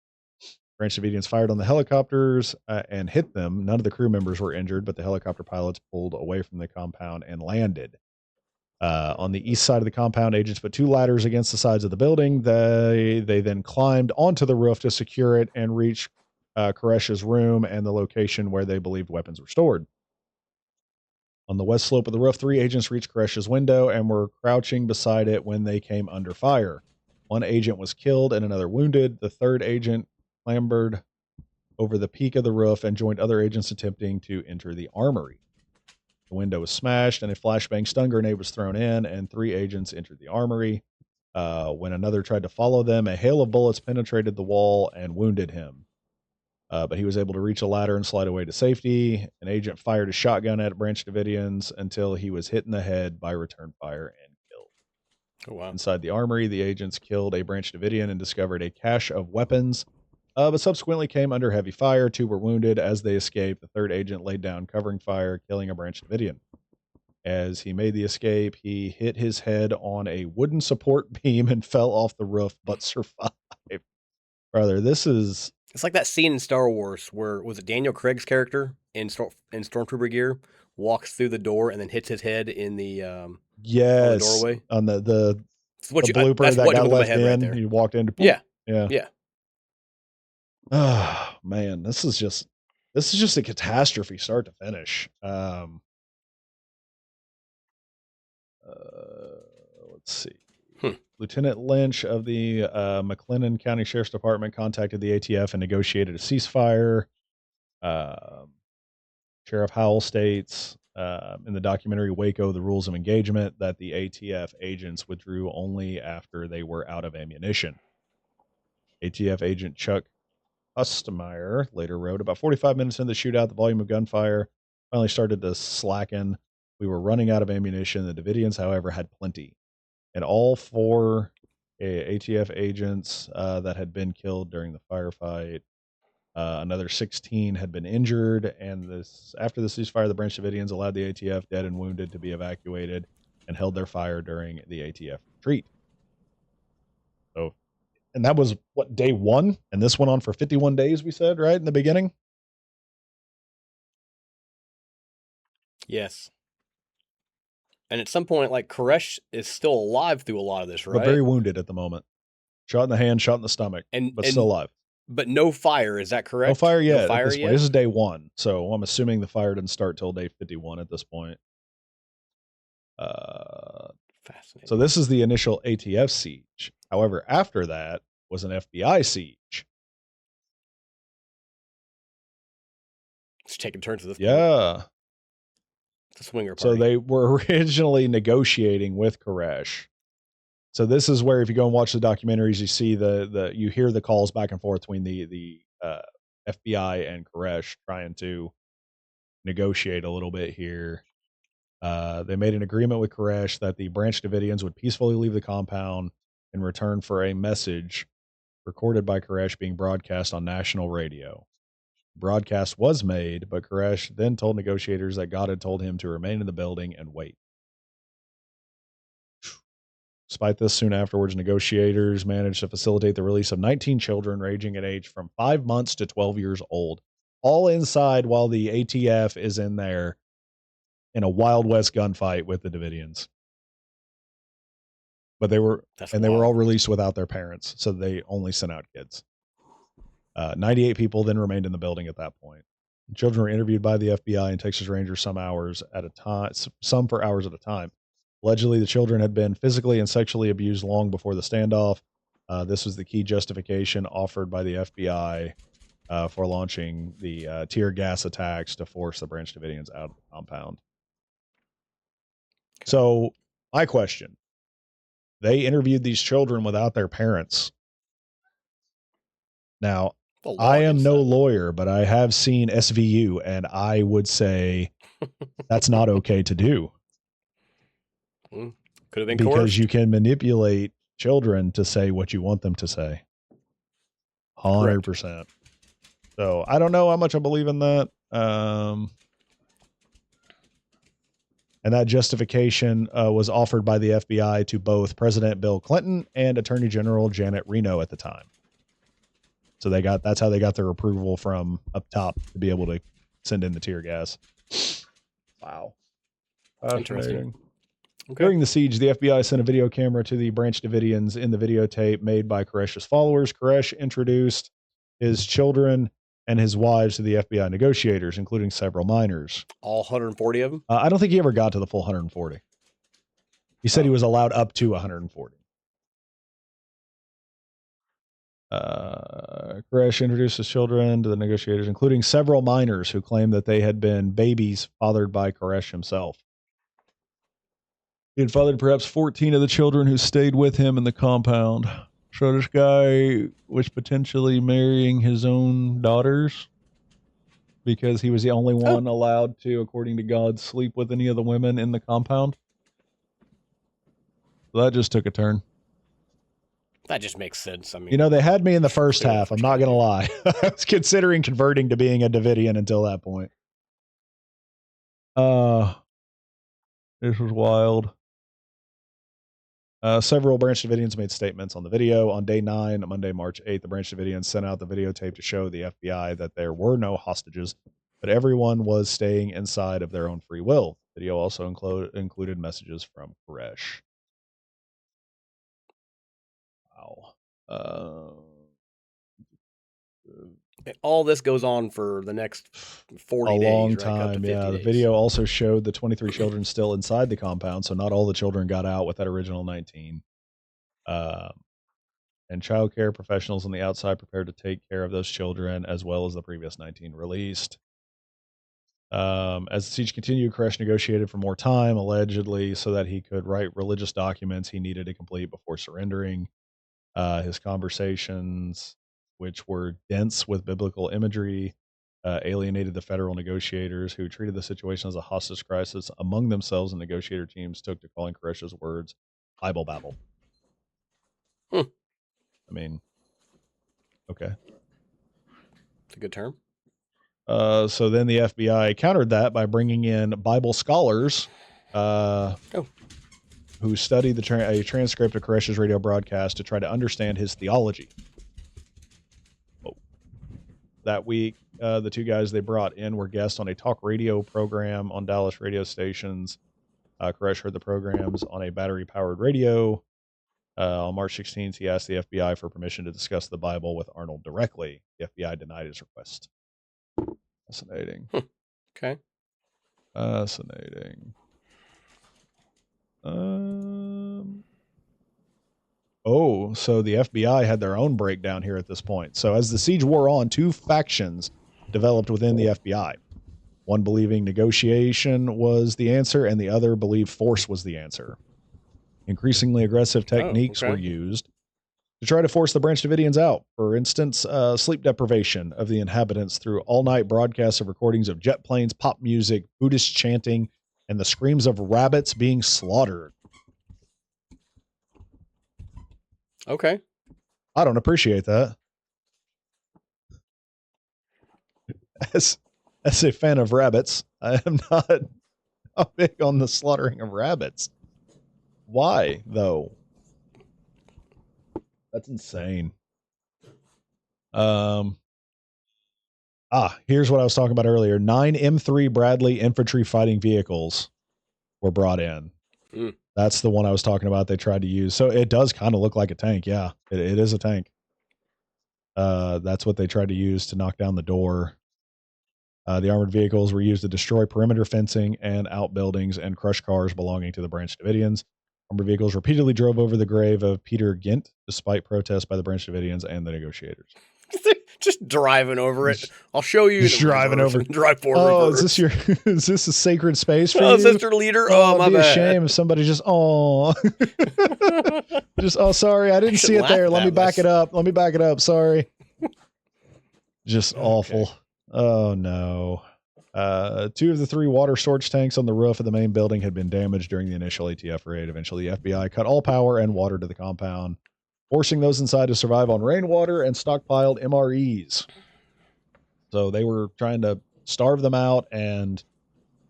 Branch Davidians fired on the helicopters and hit them. None of the crew members were injured, but the helicopter pilots pulled away from the compound and landed. On the east side of the compound, agents put 2 ladders against the sides of the building. They then climbed onto the roof to secure it and reach Koresh's room and the location where they believed weapons were stored. On the west slope of the roof, 3 agents reached Koresh's window and were crouching beside it when they came under fire. 1 agent was killed and another wounded. The 3rd agent clambered over the peak of the roof and joined other agents attempting to enter the armory. The window was smashed and a flashbang stun grenade was thrown in, and 3 agents entered the armory. When another tried to follow them, a hail of bullets penetrated the wall and wounded him. But he was able to reach a ladder and slide away to safety. An agent fired a shotgun at Branch Davidians until he was hit in the head by return fire and killed. Oh, wow. Inside the armory, the agents killed a Branch Davidian and discovered a cache of weapons, but subsequently came under heavy fire. 2 were wounded. As they escaped, the 3rd agent laid down covering fire, killing a Branch Davidian. As he made the escape, he hit his head on a wooden support beam and fell off the roof, but survived. Brother, this is... It's like that scene in Star Wars where, was it Daniel Craig's character in Stormtrooper gear walks through the door and then hits his head in the yes, on the doorway? On the blooper that's that what got jumped in my left head in. right there. He walked into... Yeah. Yeah. Oh, man, this is just a catastrophe start to finish. Let's see. Lieutenant Lynch of the McLennan County Sheriff's Department contacted the ATF and negotiated a ceasefire. Sheriff Howell states in the documentary Waco, the rules of engagement, that the ATF agents withdrew only after they were out of ammunition. ATF agent Chuck Ostermeyer later wrote, about 45 minutes into the shootout, the volume of gunfire finally started to slacken. We were running out of ammunition. The Davidians, however, had plenty. And all 4 ATF agents that had been killed during the firefight, another 16 had been injured. And after the ceasefire, the Branch Davidians allowed the ATF dead and wounded to be evacuated and held their fire during the ATF retreat. So, and that was what, day 1? And this went on for 51 days, we said, right, in the beginning? Yes. And at some point, like, Koresh is still alive through a lot of this, right? But very wounded at the moment. Shot in the hand, shot in the stomach, but still alive. But no fire, is that correct? No fire yet. No fire at this yet? Point. This is day 1, so I'm assuming the fire didn't start till day 51 at this point. Fascinating. So this is the initial ATF siege. However, after that was an FBI siege. It's taking turns at this point. Yeah. It's a swinger party. So they were originally negotiating with Koresh. So this is where, if you go and watch the documentaries, you see you hear the calls back and forth between the FBI and Koresh trying to negotiate a little bit here. They made an agreement with Koresh that the Branch Davidians would peacefully leave the compound in return for a message recorded by Koresh being broadcast on national radio. Broadcast was made, but Koresh then told negotiators that God had told him to remain in the building and wait. Despite this, soon afterwards, negotiators managed to facilitate the release of 19 children ranging in age from 5 months to 12 years old, all inside while the ATF is in there in a Wild West gunfight with the Davidians. But they were all released without their parents, so they only sent out kids. 98 people then remained in the building at that point. Children were interviewed by the FBI and Texas Rangers some for hours at a time. Allegedly, the children had been physically and sexually abused long before the standoff. This was the key justification offered by the FBI for launching the tear gas attacks to force the Branch Davidians out of the compound. Okay. So, my question. They interviewed these children without their parents. Now, I am no lawyer, but I have seen SVU, and I would say that's not okay to do. Could have been because coerced. You can manipulate children to say what you want them to say. 100%. Correct. So I don't know how much I believe in that. And that justification was offered by the FBI to both President Bill Clinton and Attorney General Janet Reno at the time. So that's how they got their approval from up top to be able to send in the tear gas. Wow. Interesting. Okay. During the siege, the FBI sent a video camera to the Branch Davidians. In the videotape made by Koresh's followers, Koresh introduced his children and his wives to the FBI negotiators, including several minors. All 140 of them? I don't think he ever got to the full 140. He said he was allowed up to 140. Koresh introduced his children to the negotiators, including several minors who claimed that they had been babies fathered by Koresh himself. He had fathered perhaps 14 of the children who stayed with him in the compound. So this guy was potentially marrying his own daughters because he was the only one allowed to, according to God, sleep with any of the women in the compound. Well, that just took a turn. That just makes sense. I mean, you know, they had me in the first half. I'm not going to lie. I was considering converting to being a Davidian until that point. This was wild. Several Branch Davidians made statements on the video. On day 9, Monday, March 8th, the Branch Davidians sent out the videotape to show the FBI that there were no hostages, but everyone was staying inside of their own free will. The video also included messages from Koresh. Wow. All this goes on for the next 40 a days, long right? time. Up to 50 The days. video also showed the 23 children still inside the compound, so not all the children got out with that original 19. And child care professionals on the outside prepared to take care of those children as well as the previous 19 released. As the siege continued, Koresh negotiated for more time, allegedly, so that he could write religious documents he needed to complete before surrendering. His conversations, which were dense with biblical imagery, alienated the federal negotiators who treated the situation as a hostage crisis among themselves, and negotiator teams took to calling Koresh's words Bible babble. I mean, okay. It's a good term. So then the FBI countered that by bringing in Bible scholars who studied a transcript of Koresh's radio broadcast to try to understand his theology. That week, the two guys they brought in were guests on a talk radio program on Dallas radio stations. Koresh heard the programs on a battery-powered radio. On March 16th, he asked the FBI for permission to discuss the Bible with Arnold directly. The FBI denied his request. Fascinating. Okay. Fascinating. So the FBI had their own breakdown here at this point. So as the siege wore on, 2 factions developed within the FBI. One believing negotiation was the answer, and the other believed force was the answer. Increasingly aggressive techniques were used to try to force the Branch Davidians out. For instance, sleep deprivation of the inhabitants through all-night broadcasts of recordings of jet planes, pop music, Buddhist chanting, and the screams of rabbits being slaughtered. Okay. I don't appreciate that. As a fan of rabbits, I am not big on the slaughtering of rabbits. Why, though? That's insane. Here's what I was talking about earlier. 9 M3 Bradley infantry fighting vehicles were brought in. That's the one I was talking about they tried to use. So it does kind of look like a tank. Yeah, it is a tank. That's what they tried to use to knock down the door. The armored vehicles were used to destroy perimeter fencing and outbuildings and crush cars belonging to the Branch Davidians. Armored vehicles repeatedly drove over the grave of Peter Gint, despite protests by the Branch Davidians and the negotiators. Just driving over it. I'll show you. Just driving over. Drive forward. Oh, reverse. Is this a sacred space for you? Sister leader. Oh, my bad. bad. A shame if somebody just sorry, I didn't see it there. Let me back it up. Sorry. Just awful. Oh no. 2 of the 3 water storage tanks on the roof of the main building had been damaged during the initial ATF raid. Eventually, the FBI cut all power and water to the compound, forcing those inside to survive on rainwater and stockpiled MREs. So they were trying to starve them out and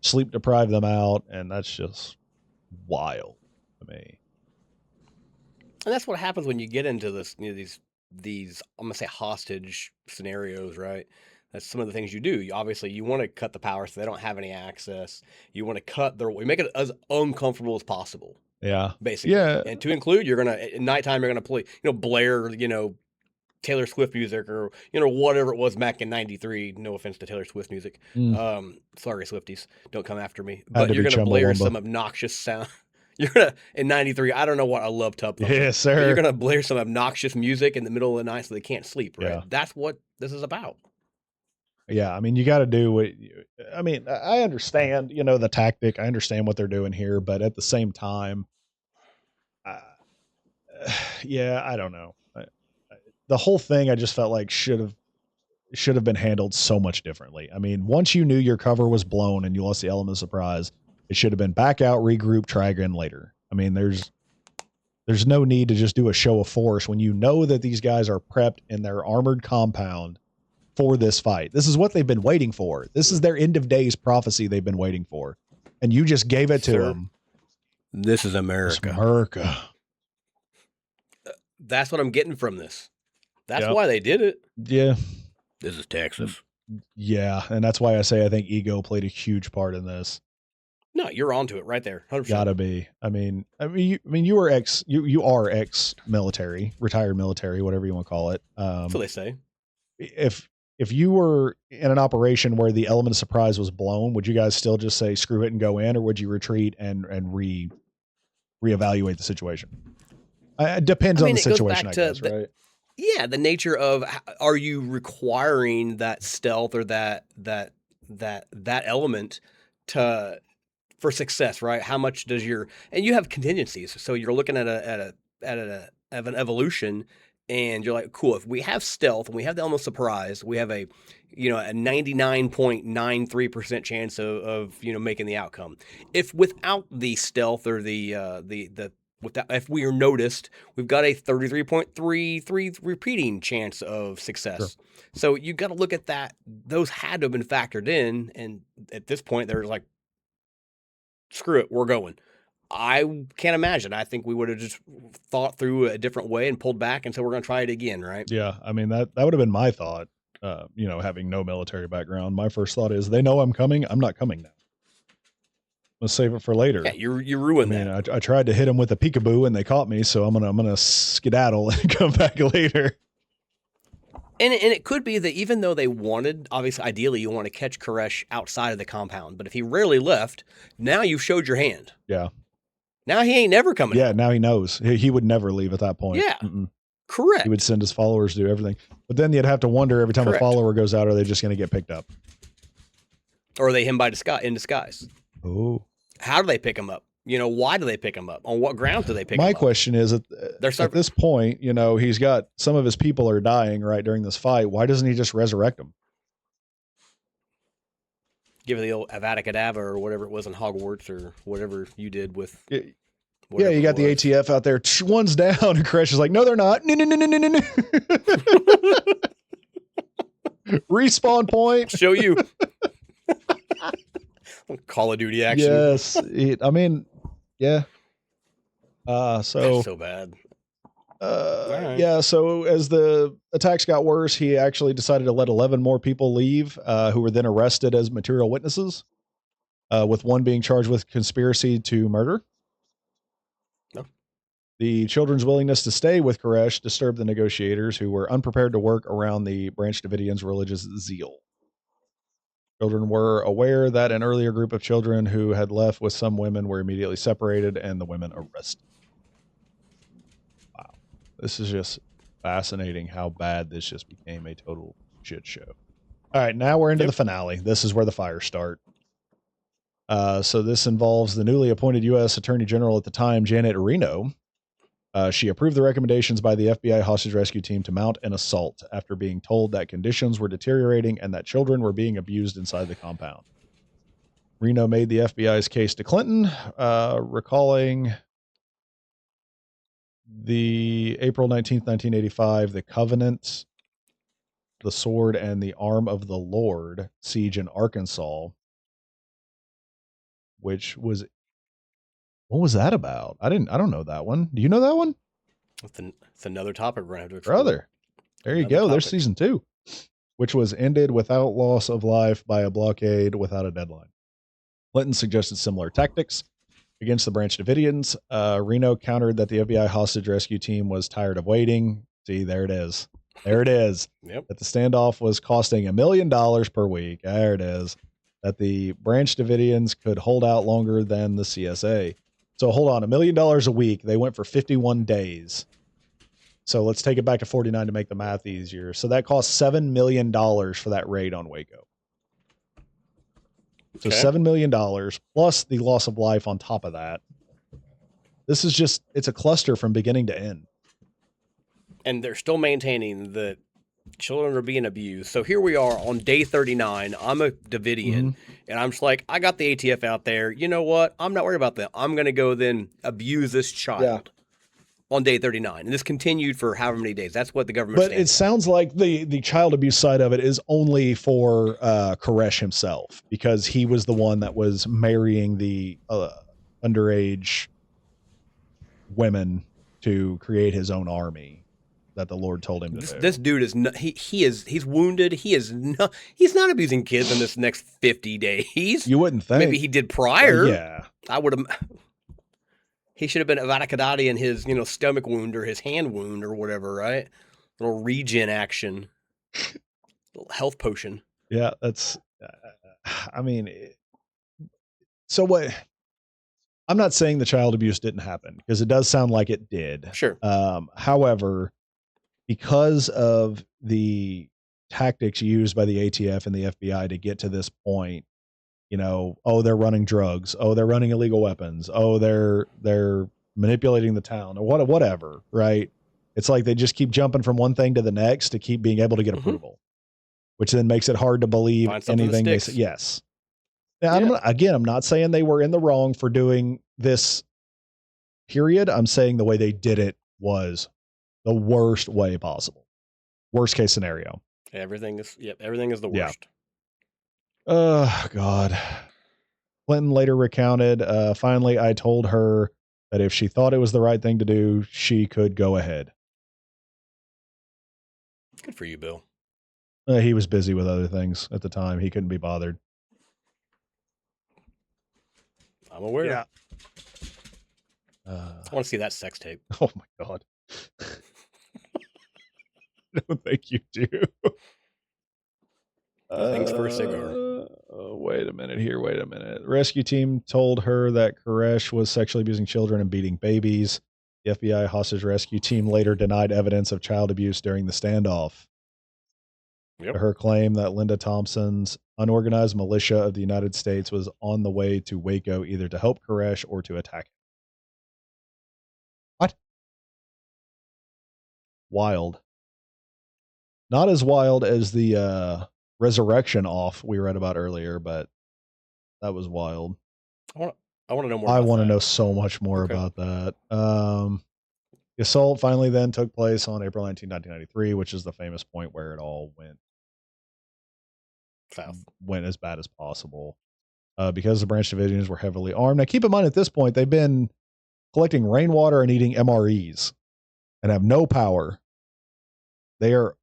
sleep deprive them out, and that's just wild to me. And that's what happens when you get into this, these I'm gonna say hostage scenarios, right? That's some of the things you do. You want to cut the power so they don't have any access. You want to cut we make it as uncomfortable as possible. Yeah. Basically. Yeah. And to include, at nighttime, you're going to play, Blair, Taylor Swift music or, whatever it was back in 93. No offense to Taylor Swift music. Sorry, Swifties. Don't come after me. But you're going to blare some obnoxious sound. You're going to, in 93, I don't know what, I love Tub Thumping. Yes, sir. You're going to blare some obnoxious music in the middle of the night so they can't sleep, right? Yeah. That's what this is about. Yeah, I mean, you got to do what. I understand, the tactic. I understand what they're doing here, but at the same time, I don't know. the whole thing I just felt like should have been handled so much differently. I mean, once you knew your cover was blown and you lost the element of surprise, it should have been back out, regroup, try again later. I mean, there's no need to just do a show of force when you know that these guys are prepped in their armored compound for this fight. This is what they've been waiting for. This is their end of days prophecy they've been waiting for. And you just gave it to them. This is America. It's America. That's what I'm getting from this. That's why they did it. Yeah. This is Texas. Yeah. And that's why I say I think ego played a huge part in this. No, you're onto it right there. 100%. Gotta be. I mean, you are ex-military, retired military, whatever you want to call it. That's what they say. If you were in an operation where the element of surprise was blown, would you guys still just say screw it and go in, or would you retreat and reevaluate the situation? It depends on the situation, I guess, right? Yeah, the nature of, are you requiring that stealth or that element for success, right? How much does and you have contingencies, so you're looking at an evolution. And you're like, cool, if we have stealth and we have the element of surprise, we have a 99.93% chance of making the outcome. If without the stealth or if we are noticed, we've got a 33.33 repeating chance of success. Sure. So you got to look at that. Those had to have been factored in. And at this point, they're like, screw it, we're going. I can't imagine. I think we would have just thought through a different way and pulled back and said, we're going to try it again, right? Yeah. I mean, that would have been my thought, having no military background. My first thought is, they know I'm coming. I'm not coming now. Let's save it for later. Yeah, you ruined that. I tried to hit them with a peekaboo and they caught me, so I'm gonna skedaddle and come back later. And it could be that even though they wanted, obviously, ideally, you want to catch Koresh outside of the compound, but if he rarely left, now you've showed your hand. Yeah. Now he ain't never coming. Yeah, now he knows. He would never leave at that point. Yeah. Correct. He would send his followers to do everything. But then you'd have to wonder every time a follower goes out, are they just going to get picked up? Or are they him in disguise? Oh. How do they pick him up? Why do they pick him up? On what grounds do they pick him up? My question is, at this point, he's got some of his people are dying right during this fight. Why doesn't he just resurrect them? Give it the old Avada Kedavra or whatever it was in Hogwarts or whatever you did with. Yeah, you got the ATF out there. One's down, and Koresh is like, "No, they're not. No. Respawn point. Show you. Call of Duty action. Yes, yeah. That's so bad. Right. Yeah. So as the attacks got worse, he actually decided to let 11 more people leave, who were then arrested as material witnesses, with one being charged with conspiracy to murder. No. The children's willingness to stay with Koresh disturbed the negotiators, who were unprepared to work around the Branch Davidians' religious zeal. Children were aware that an earlier group of children who had left with some women were immediately separated and the women arrested. Wow. This is just fascinating how bad this just became a total shit show. All right, now we're into the finale. This is where the fires start. So this involves the newly appointed U.S. Attorney General at the time, Janet Reno. She approved the recommendations by the FBI hostage rescue team to mount an assault after being told that conditions were deteriorating and that children were being abused inside the compound. Reno made the FBI's case to Clinton, recalling the April 19th, 1985, the Covenant, the Sword, and the Arm of the Lord siege in Arkansas, which was, what was that about? I don't know that one. Do you know that one? It's another topic we're going to have to explore. Brother, there you go. There's season 2, which was ended without loss of life by a blockade without a deadline. Clinton suggested similar tactics against the Branch Davidians. Reno countered that the FBI hostage rescue team was tired of waiting. See, there it is. There it is. Yep. That the standoff was costing $1 million per week. There it is. That the Branch Davidians could hold out longer than the CSA. So hold on, $1 million a week. They went for 51 days. So let's take it back to 49 to make the math easier. So that cost $7 million for that raid on Waco. So $7 million plus the loss of life on top of that. This is just, it's a cluster from beginning to end. And they're still maintaining that children are being abused. So here we are on day 39. I'm a Davidian, and I'm just like, I got the ATF out there. You know what? I'm not worried about that. I'm going to go then abuse this child on day 39. And this continued for however many days. That's what the government. But it sounds like the child abuse side of it is only for Koresh himself, because he was the one that was marrying the underage women to create his own army that the Lord told him to do. This dude is not, he's wounded. He's not abusing kids in this next 50 days. You wouldn't think. Maybe he did prior. Yeah. I would have. He should have been Avada in his, stomach wound or his hand wound or whatever, right? Little regen action, little health potion. Yeah, that's. I mean, so what? I'm not saying the child abuse didn't happen, because it does sound like it did. Sure. However, because of the tactics used by the ATF and the FBI to get to this point, oh, they're running drugs. Oh, they're running illegal weapons. Oh, they're manipulating the town, or whatever, right? It's like they just keep jumping from one thing to the next to keep being able to get approval, which then makes it hard to believe anything they say. Yes. Now, I'm not saying they were in the wrong for doing this, period. I'm saying the way they did it was the worst way possible. Worst case scenario. Everything is the worst. Oh, God. Clinton later recounted, finally, I told her that if she thought it was the right thing to do, she could go ahead. Good for you, Bill. He was busy with other things at the time. He couldn't be bothered. I'm aware. Yeah. I want to see that sex tape. Oh, my God. I don't think you do. Thanks for a cigar. Wait a minute. Rescue team told her that Koresh was sexually abusing children and beating babies. The FBI hostage rescue team later denied evidence of child abuse during the standoff. Yep. Her claim that Linda Thompson's unorganized militia of the United States was on the way to Waco either to help Koresh or to attack him. What? Wild. Not as wild as the resurrection off we read about earlier, but that was wild. I want to know more. I want to know so much more about that. The assault finally then took place on April 19, 1993, which is the famous point where it all went south. Went as bad as possible. Because the Branch Davidians were heavily armed. Now, keep in mind, at this point, they've been collecting rainwater and eating MREs and have no power. They are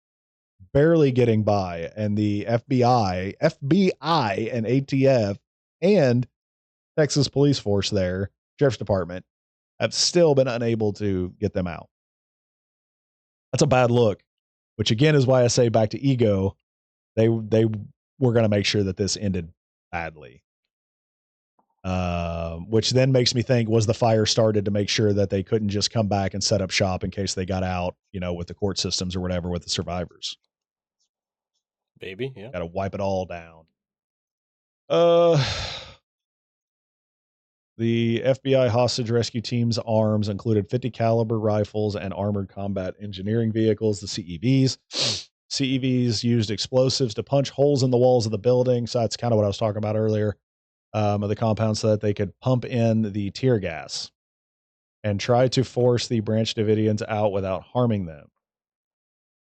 barely getting by, and the FBI and ATF and Texas police force there, Sheriff's Department, have still been unable to get them out. That's a bad look, which again is why I say back to ego, they were going to make sure that this ended badly. Which then makes me think, was the fire started to make sure that they couldn't just come back and set up shop in case they got out, with the court systems or whatever with the survivors? Baby, yeah. Got to wipe it all down. The FBI hostage rescue team's arms included 50 caliber rifles and armored combat engineering vehicles, the CEVs. CEVs used explosives to punch holes in the walls of the building. So that's kind of what I was talking about earlier, of the compound, so that they could pump in the tear gas and try to force the Branch Davidians out without harming them.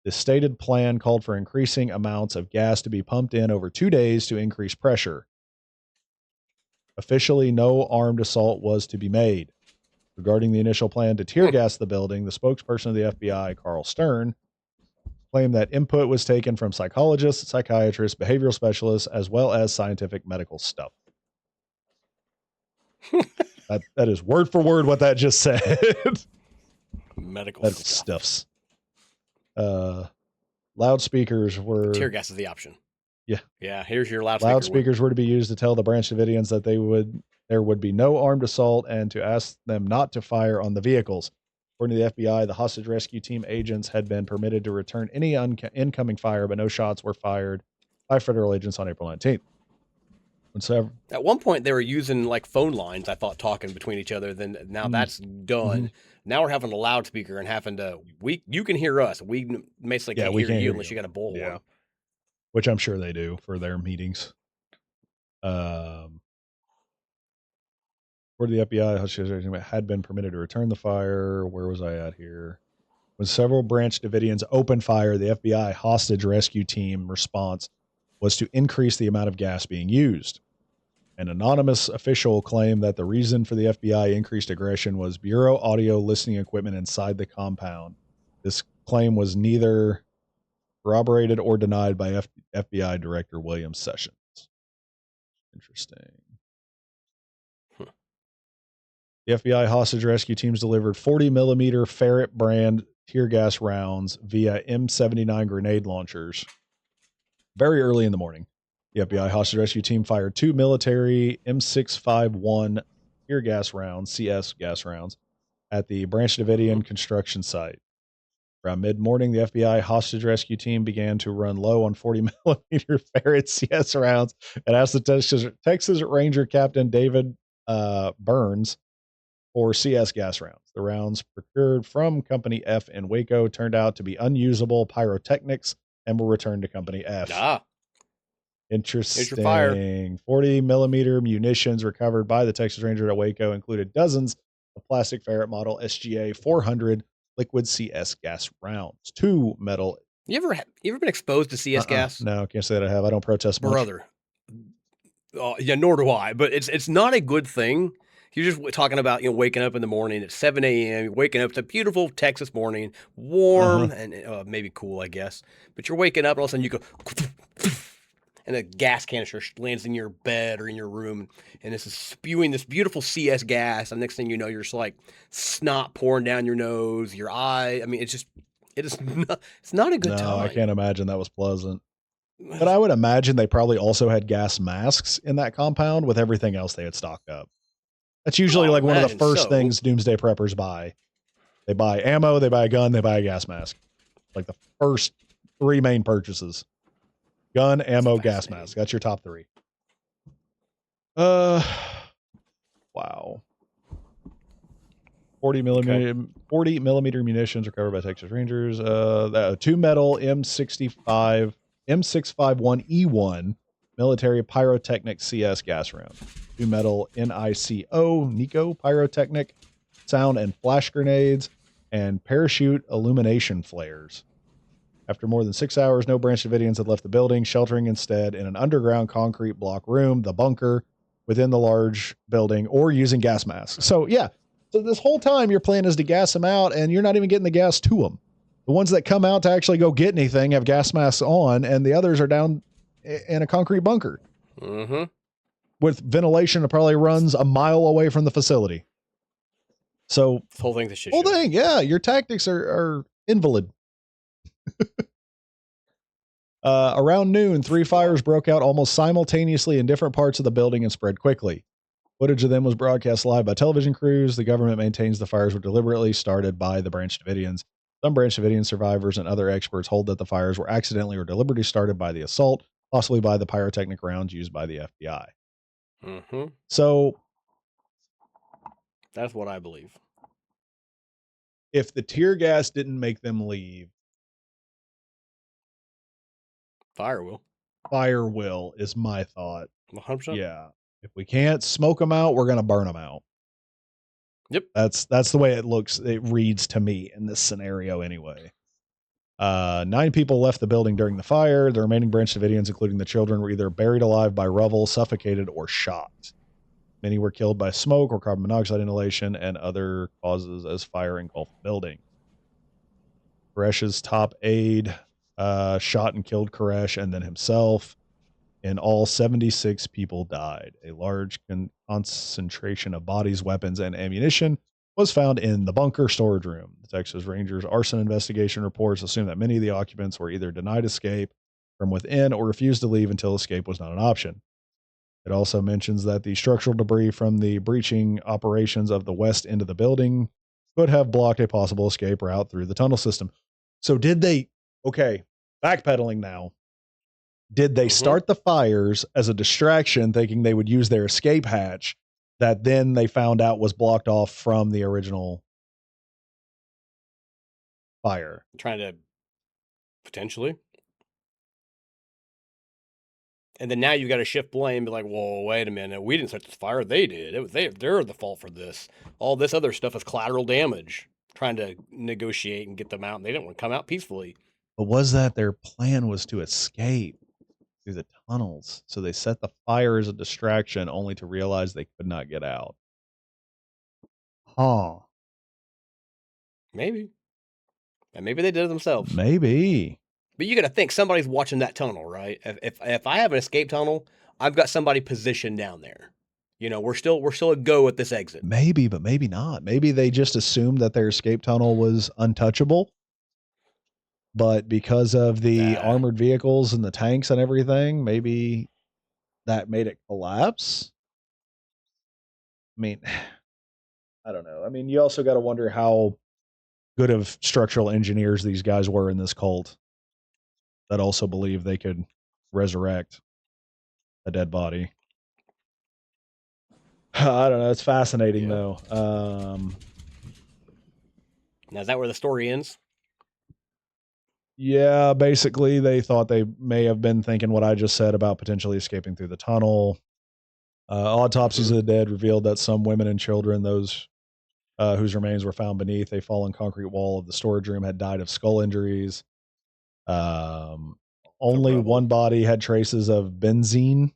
The stated plan called for increasing amounts of gas to be pumped in over 2 days to increase pressure. Officially, no armed assault was to be made. Regarding the initial plan to tear gas the building, the spokesperson of the FBI, Carl Stern, claimed that input was taken from psychologists, psychiatrists, behavioral specialists, as well as scientific medical stuff. That is word for word what that just said. Medical stuffs. Loudspeakers were... Tear gas is the option. Yeah. Yeah, here's your loudspeaker. Loudspeakers were to be used to tell the Branch Davidians that there would be no armed assault and to ask them not to fire on the vehicles. According to the FBI, the hostage rescue team agents had been permitted to return any incoming fire, but no shots were fired by federal agents on April 19th. At one point, they were using like phone lines, I thought, talking between each other. Then now that's done. Now we're having a loudspeaker and having to you can hear us. We basically can't hear you unless you got a bullhorn. Which I'm sure they do for their meetings. Where the FBI had been permitted to return the fire. Where was I at here? When several Branch Davidians opened fire, the FBI hostage rescue team response was to increase the amount of gas being used. An anonymous official claimed that the reason for the FBI increased aggression was Bureau audio listening equipment inside the compound. This claim was neither corroborated or denied by FBI Director William Sessions. Interesting. The FBI hostage rescue teams delivered 40 millimeter Ferret brand tear gas rounds via M79 grenade launchers. Very early in the morning, the FBI hostage rescue team fired 2 military M651 tear gas rounds, CS gas rounds, at the Branch Davidian construction site. Around mid-morning, the FBI hostage rescue team began to run low on 40 millimeter Ferret CS rounds and asked the Texas Ranger Captain David Burns for CS gas rounds. The rounds procured from Company F in Waco turned out to be unusable pyrotechnics and were returned to Company F. Interesting. 40 millimeter munitions recovered by the Texas Ranger at Waco included dozens of plastic Ferret model SGA 400 liquid CS gas rounds. 2 metal. You ever been exposed to CS gas? No, I can't say that I have. I don't protest much. Brother. Yeah, nor do I. But it's not a good thing. You're just talking about, waking up in the morning at 7 a.m. You're waking up to a beautiful Texas morning, warm and maybe cool, I guess. But you're waking up and all of a sudden you go, and a gas canister lands in your bed or in your room, and this is spewing this beautiful CS gas. And next thing you know, you're just like snot pouring down your nose, your eye. I mean, it's not a good time. No, I can't imagine that was pleasant. But I would imagine they probably also had gas masks in that compound with everything else they had stocked up. That's usually like one of the first things doomsday preppers buy. They buy ammo, they buy a gun, they buy a gas mask. Like the first 3 main purchases. Gun, ammo, gas mask. That's your top 3. Wow. 40 millimeter munitions recovered by Texas Rangers. 2 metal M651E1 military pyrotechnic CS gas round. 2 metal NICO pyrotechnic sound and flash grenades, and parachute illumination flares. After more than 6 hours, no Branch Davidians had left the building, sheltering instead in an underground concrete block room, the bunker, within the large building, or using gas masks. So this whole time your plan is to gas them out, and you're not even getting the gas to them. The ones that come out to actually go get anything have gas masks on, and the others are down in a concrete bunker. With ventilation that probably runs a mile away from the facility. So this whole thing's a shit show. Whole thing, yeah. Your tactics are invalid. Around noon, 3 fires broke out almost simultaneously in different parts of the building and spread quickly. Footage of them was broadcast live by television crews. The government maintains the fires were deliberately started by the Branch Davidians. Some Branch Davidian survivors and other experts hold that the fires were accidentally or deliberately started by the assault, possibly by the pyrotechnic rounds used by the FBI. So that's what I believe. If the tear gas didn't make them leave, fire will. Fire will is my thought. 100%. Yeah. If we can't smoke them out, we're going to burn them out. Yep. That's the way it looks. It reads to me in this scenario anyway. 9 people left the building during the fire. The remaining Branch Davidians, including the children, were either buried alive by rubble, suffocated, or shot. Many were killed by smoke or carbon monoxide inhalation and other causes as fire engulfed the building. Koresh's top aide shot and killed Koresh and then himself. In all, 76 people died. A large concentration of bodies, weapons, and ammunition was found in the bunker storage room. The Texas Rangers arson investigation reports assume that many of the occupants were either denied escape from within or refused to leave until escape was not an option. It also mentions that the structural debris from the breaching operations of the west end of the building could have blocked a possible escape route through the tunnel system. So backpedaling now. Did they start the fires as a distraction, thinking they would use their escape hatch that then they found out was blocked off from the original fire. Trying to potentially. And then now you've got to shift blame, be like, whoa, wait a minute, we didn't start this fire, they did. They're the fault for this. All this other stuff is collateral damage. Trying to negotiate and get them out, and they didn't want to come out peacefully. But was that their plan was to escape through the tunnels? So they set the fire as a distraction only to realize they could not get out. Huh. Maybe. And maybe they did it themselves. Maybe. But you got to think somebody's watching that tunnel, right? If I have an escape tunnel, I've got somebody positioned down there. You know, we're still a go at this exit. Maybe, but maybe not. Maybe they just assumed that their escape tunnel was untouchable. But because of the armored vehicles and the tanks and everything, maybe that made it collapse. I mean, I don't know. I mean, you also got to wonder how good of structural engineers these guys were in this cult that also believe they could resurrect a dead body. I don't know. It's fascinating, though. Now, is that where the story ends? Yeah, basically, they thought they may have been thinking what I just said about potentially escaping through the tunnel. Autopsies of the dead revealed that some women and children, those whose remains were found beneath a fallen concrete wall of the storage room, had died of skull injuries. Only one body had traces of benzene,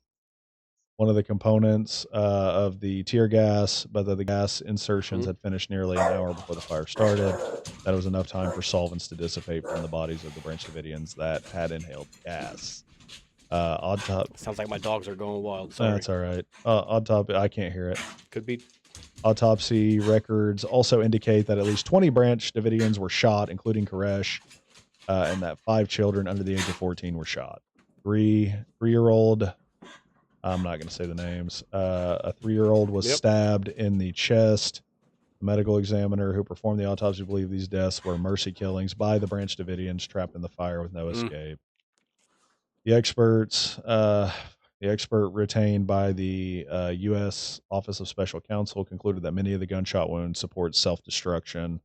one of the components of the tear gas, but the gas insertions had finished nearly an hour before the fire started. That was enough time for solvents to dissipate from the bodies of the Branch Davidians that had inhaled gas. Sounds like my dogs are going wild. Sorry. That's all right. Autopsy, I can't hear it. Could be. Autopsy records also indicate that at least 20 Branch Davidians were shot, including Koresh, and that 5 children under the age of 14 were shot. Three-year-old, I'm not going to say the names. A 3-year-old was stabbed in the chest. The medical examiner who performed the autopsy believed these deaths were mercy killings by the Branch Davidians trapped in the fire with no escape. The expert retained by the U.S. Office of Special Counsel concluded that many of the gunshot wounds support self-destruction,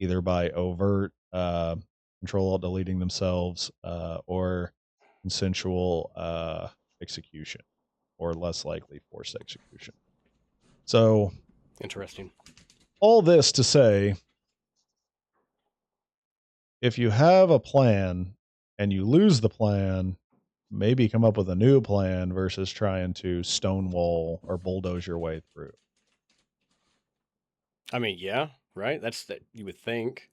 either by overt control-alt-deleting themselves or consensual execution, or less likely forced execution. So, interesting. All this to say, if you have a plan and you lose the plan, maybe come up with a new plan versus trying to stonewall or bulldoze your way through. I mean, yeah, right? That's that you would think.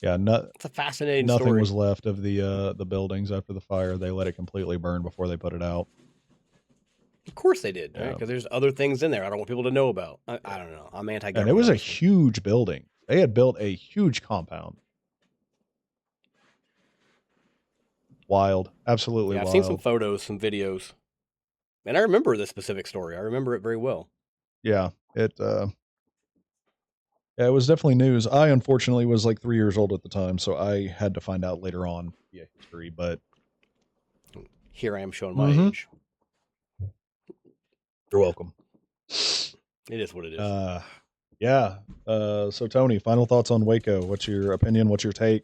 Yeah, it's a fascinating nothing story. was left of the buildings after the fire. They let it completely burn before they put it out. Of course they did, right? Because there's other things in there I don't want people to know about. I don't know. I'm anti-government. And it was a huge building. They had built a huge compound. Wild. Absolutely wild. I've seen some photos, some videos. And I remember this specific story. I remember it very well. Yeah, it was definitely news. I unfortunately was like 3 years old at the time, so I had to find out later on via history, but here I am showing my age. You're welcome. It is what it is. Yeah. So Tony, final thoughts on Waco. What's your opinion? What's your take?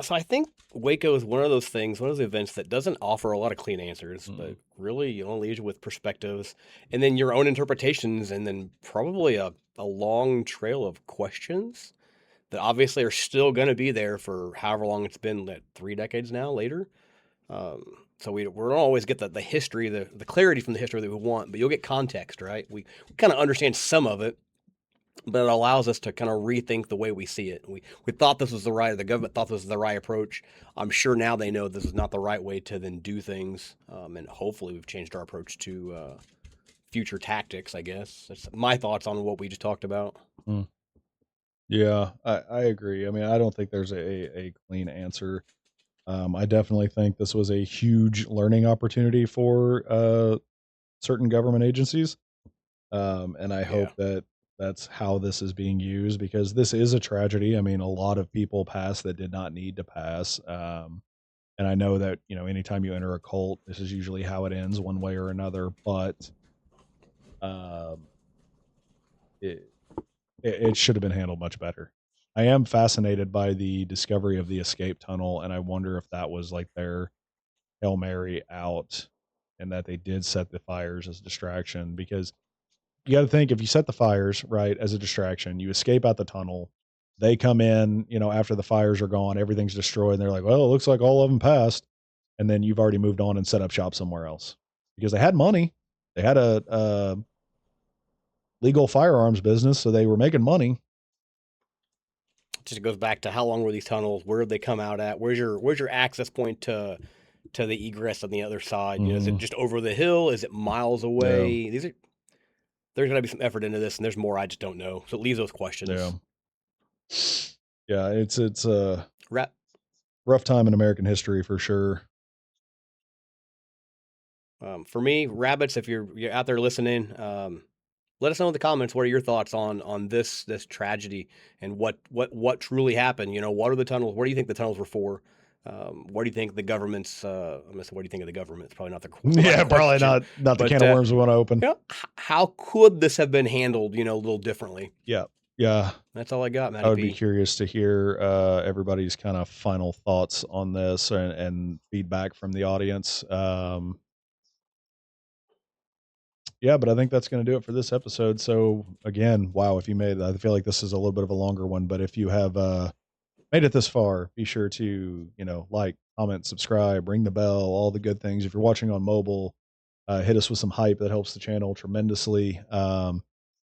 So I think Waco is one of those things, one of those events that doesn't offer a lot of clean answers, but really only leaves you with perspectives and then your own interpretations, and then probably a long trail of questions that obviously are still going to be there for however long it's been, 3 decades now later. So we don't always get the history, the clarity from the history that we want, but you'll get context, right? We kind of understand some of it, but it allows us to kind of rethink the way we see it. We thought this was the government thought this was the right approach. I'm sure now they know this is not the right way to then do things, and hopefully we've changed our approach to future tactics, I guess. That's my thoughts on what we just talked about. Yeah, I agree. I mean, I don't think there's a clean answer. I definitely think this was a huge learning opportunity for certain government agencies. And I hope that that's how this is being used, because this is a tragedy. I mean, a lot of people passed that did not need to pass. And I know that, anytime you enter a cult, this is usually how it ends one way or another. But it, it should have been handled much better. I am fascinated by the discovery of the escape tunnel, and I wonder if that was like their Hail Mary out, and that they did set the fires as a distraction. Because you got to think, if you set the fires right as a distraction, you escape out the tunnel, they come in, after the fires are gone, everything's destroyed, and they're like, well, it looks like all of them passed, and then you've already moved on and set up shop somewhere else because they had money, they had a legal firearms business, so they were making money. Just goes back to how long were these tunnels? Where did they come out at? Where's your access point to the egress on the other side? Is it just over the hill? Is it miles away? Yeah. There's got to be some effort into this, and there's more I just don't know. So it leaves those questions. Yeah, it's a rough time in American history for sure. For me, rabbits, if you're out there listening, let us know in the comments what are your thoughts on this tragedy and what truly happened. What are the tunnels? What do you think the tunnels were for? What do you think the government's? What do you think of the government? It's probably not the yeah, probably not the can of worms we want to open. How could this have been handled? A little differently. Yeah. That's all I got, Matty I would P. be curious to hear everybody's kind of final thoughts on this and feedback from the audience. Yeah, but I think that's going to do it for this episode. So again, wow, if you I feel like this is a little bit of a longer one, but if you have made it this far, be sure to, like, comment, subscribe, ring the bell, all the good things. If you're watching on mobile, hit us with some hype. That helps the channel tremendously.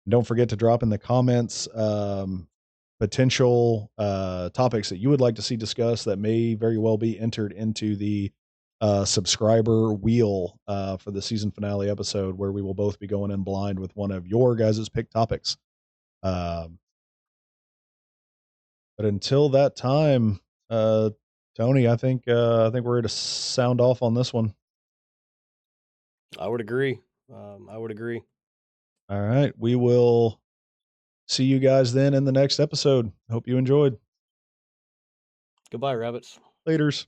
Don't forget to drop in the comments potential topics that you would like to see discussed that may very well be entered into the subscriber wheel for the season finale episode, where we will both be going in blind with one of your guys' pick topics. But until that time, Tony, I think we're ready to sound off on this one. I would agree. All right, we will see you guys then in the next episode. Hope you enjoyed. Goodbye, rabbits. Laters.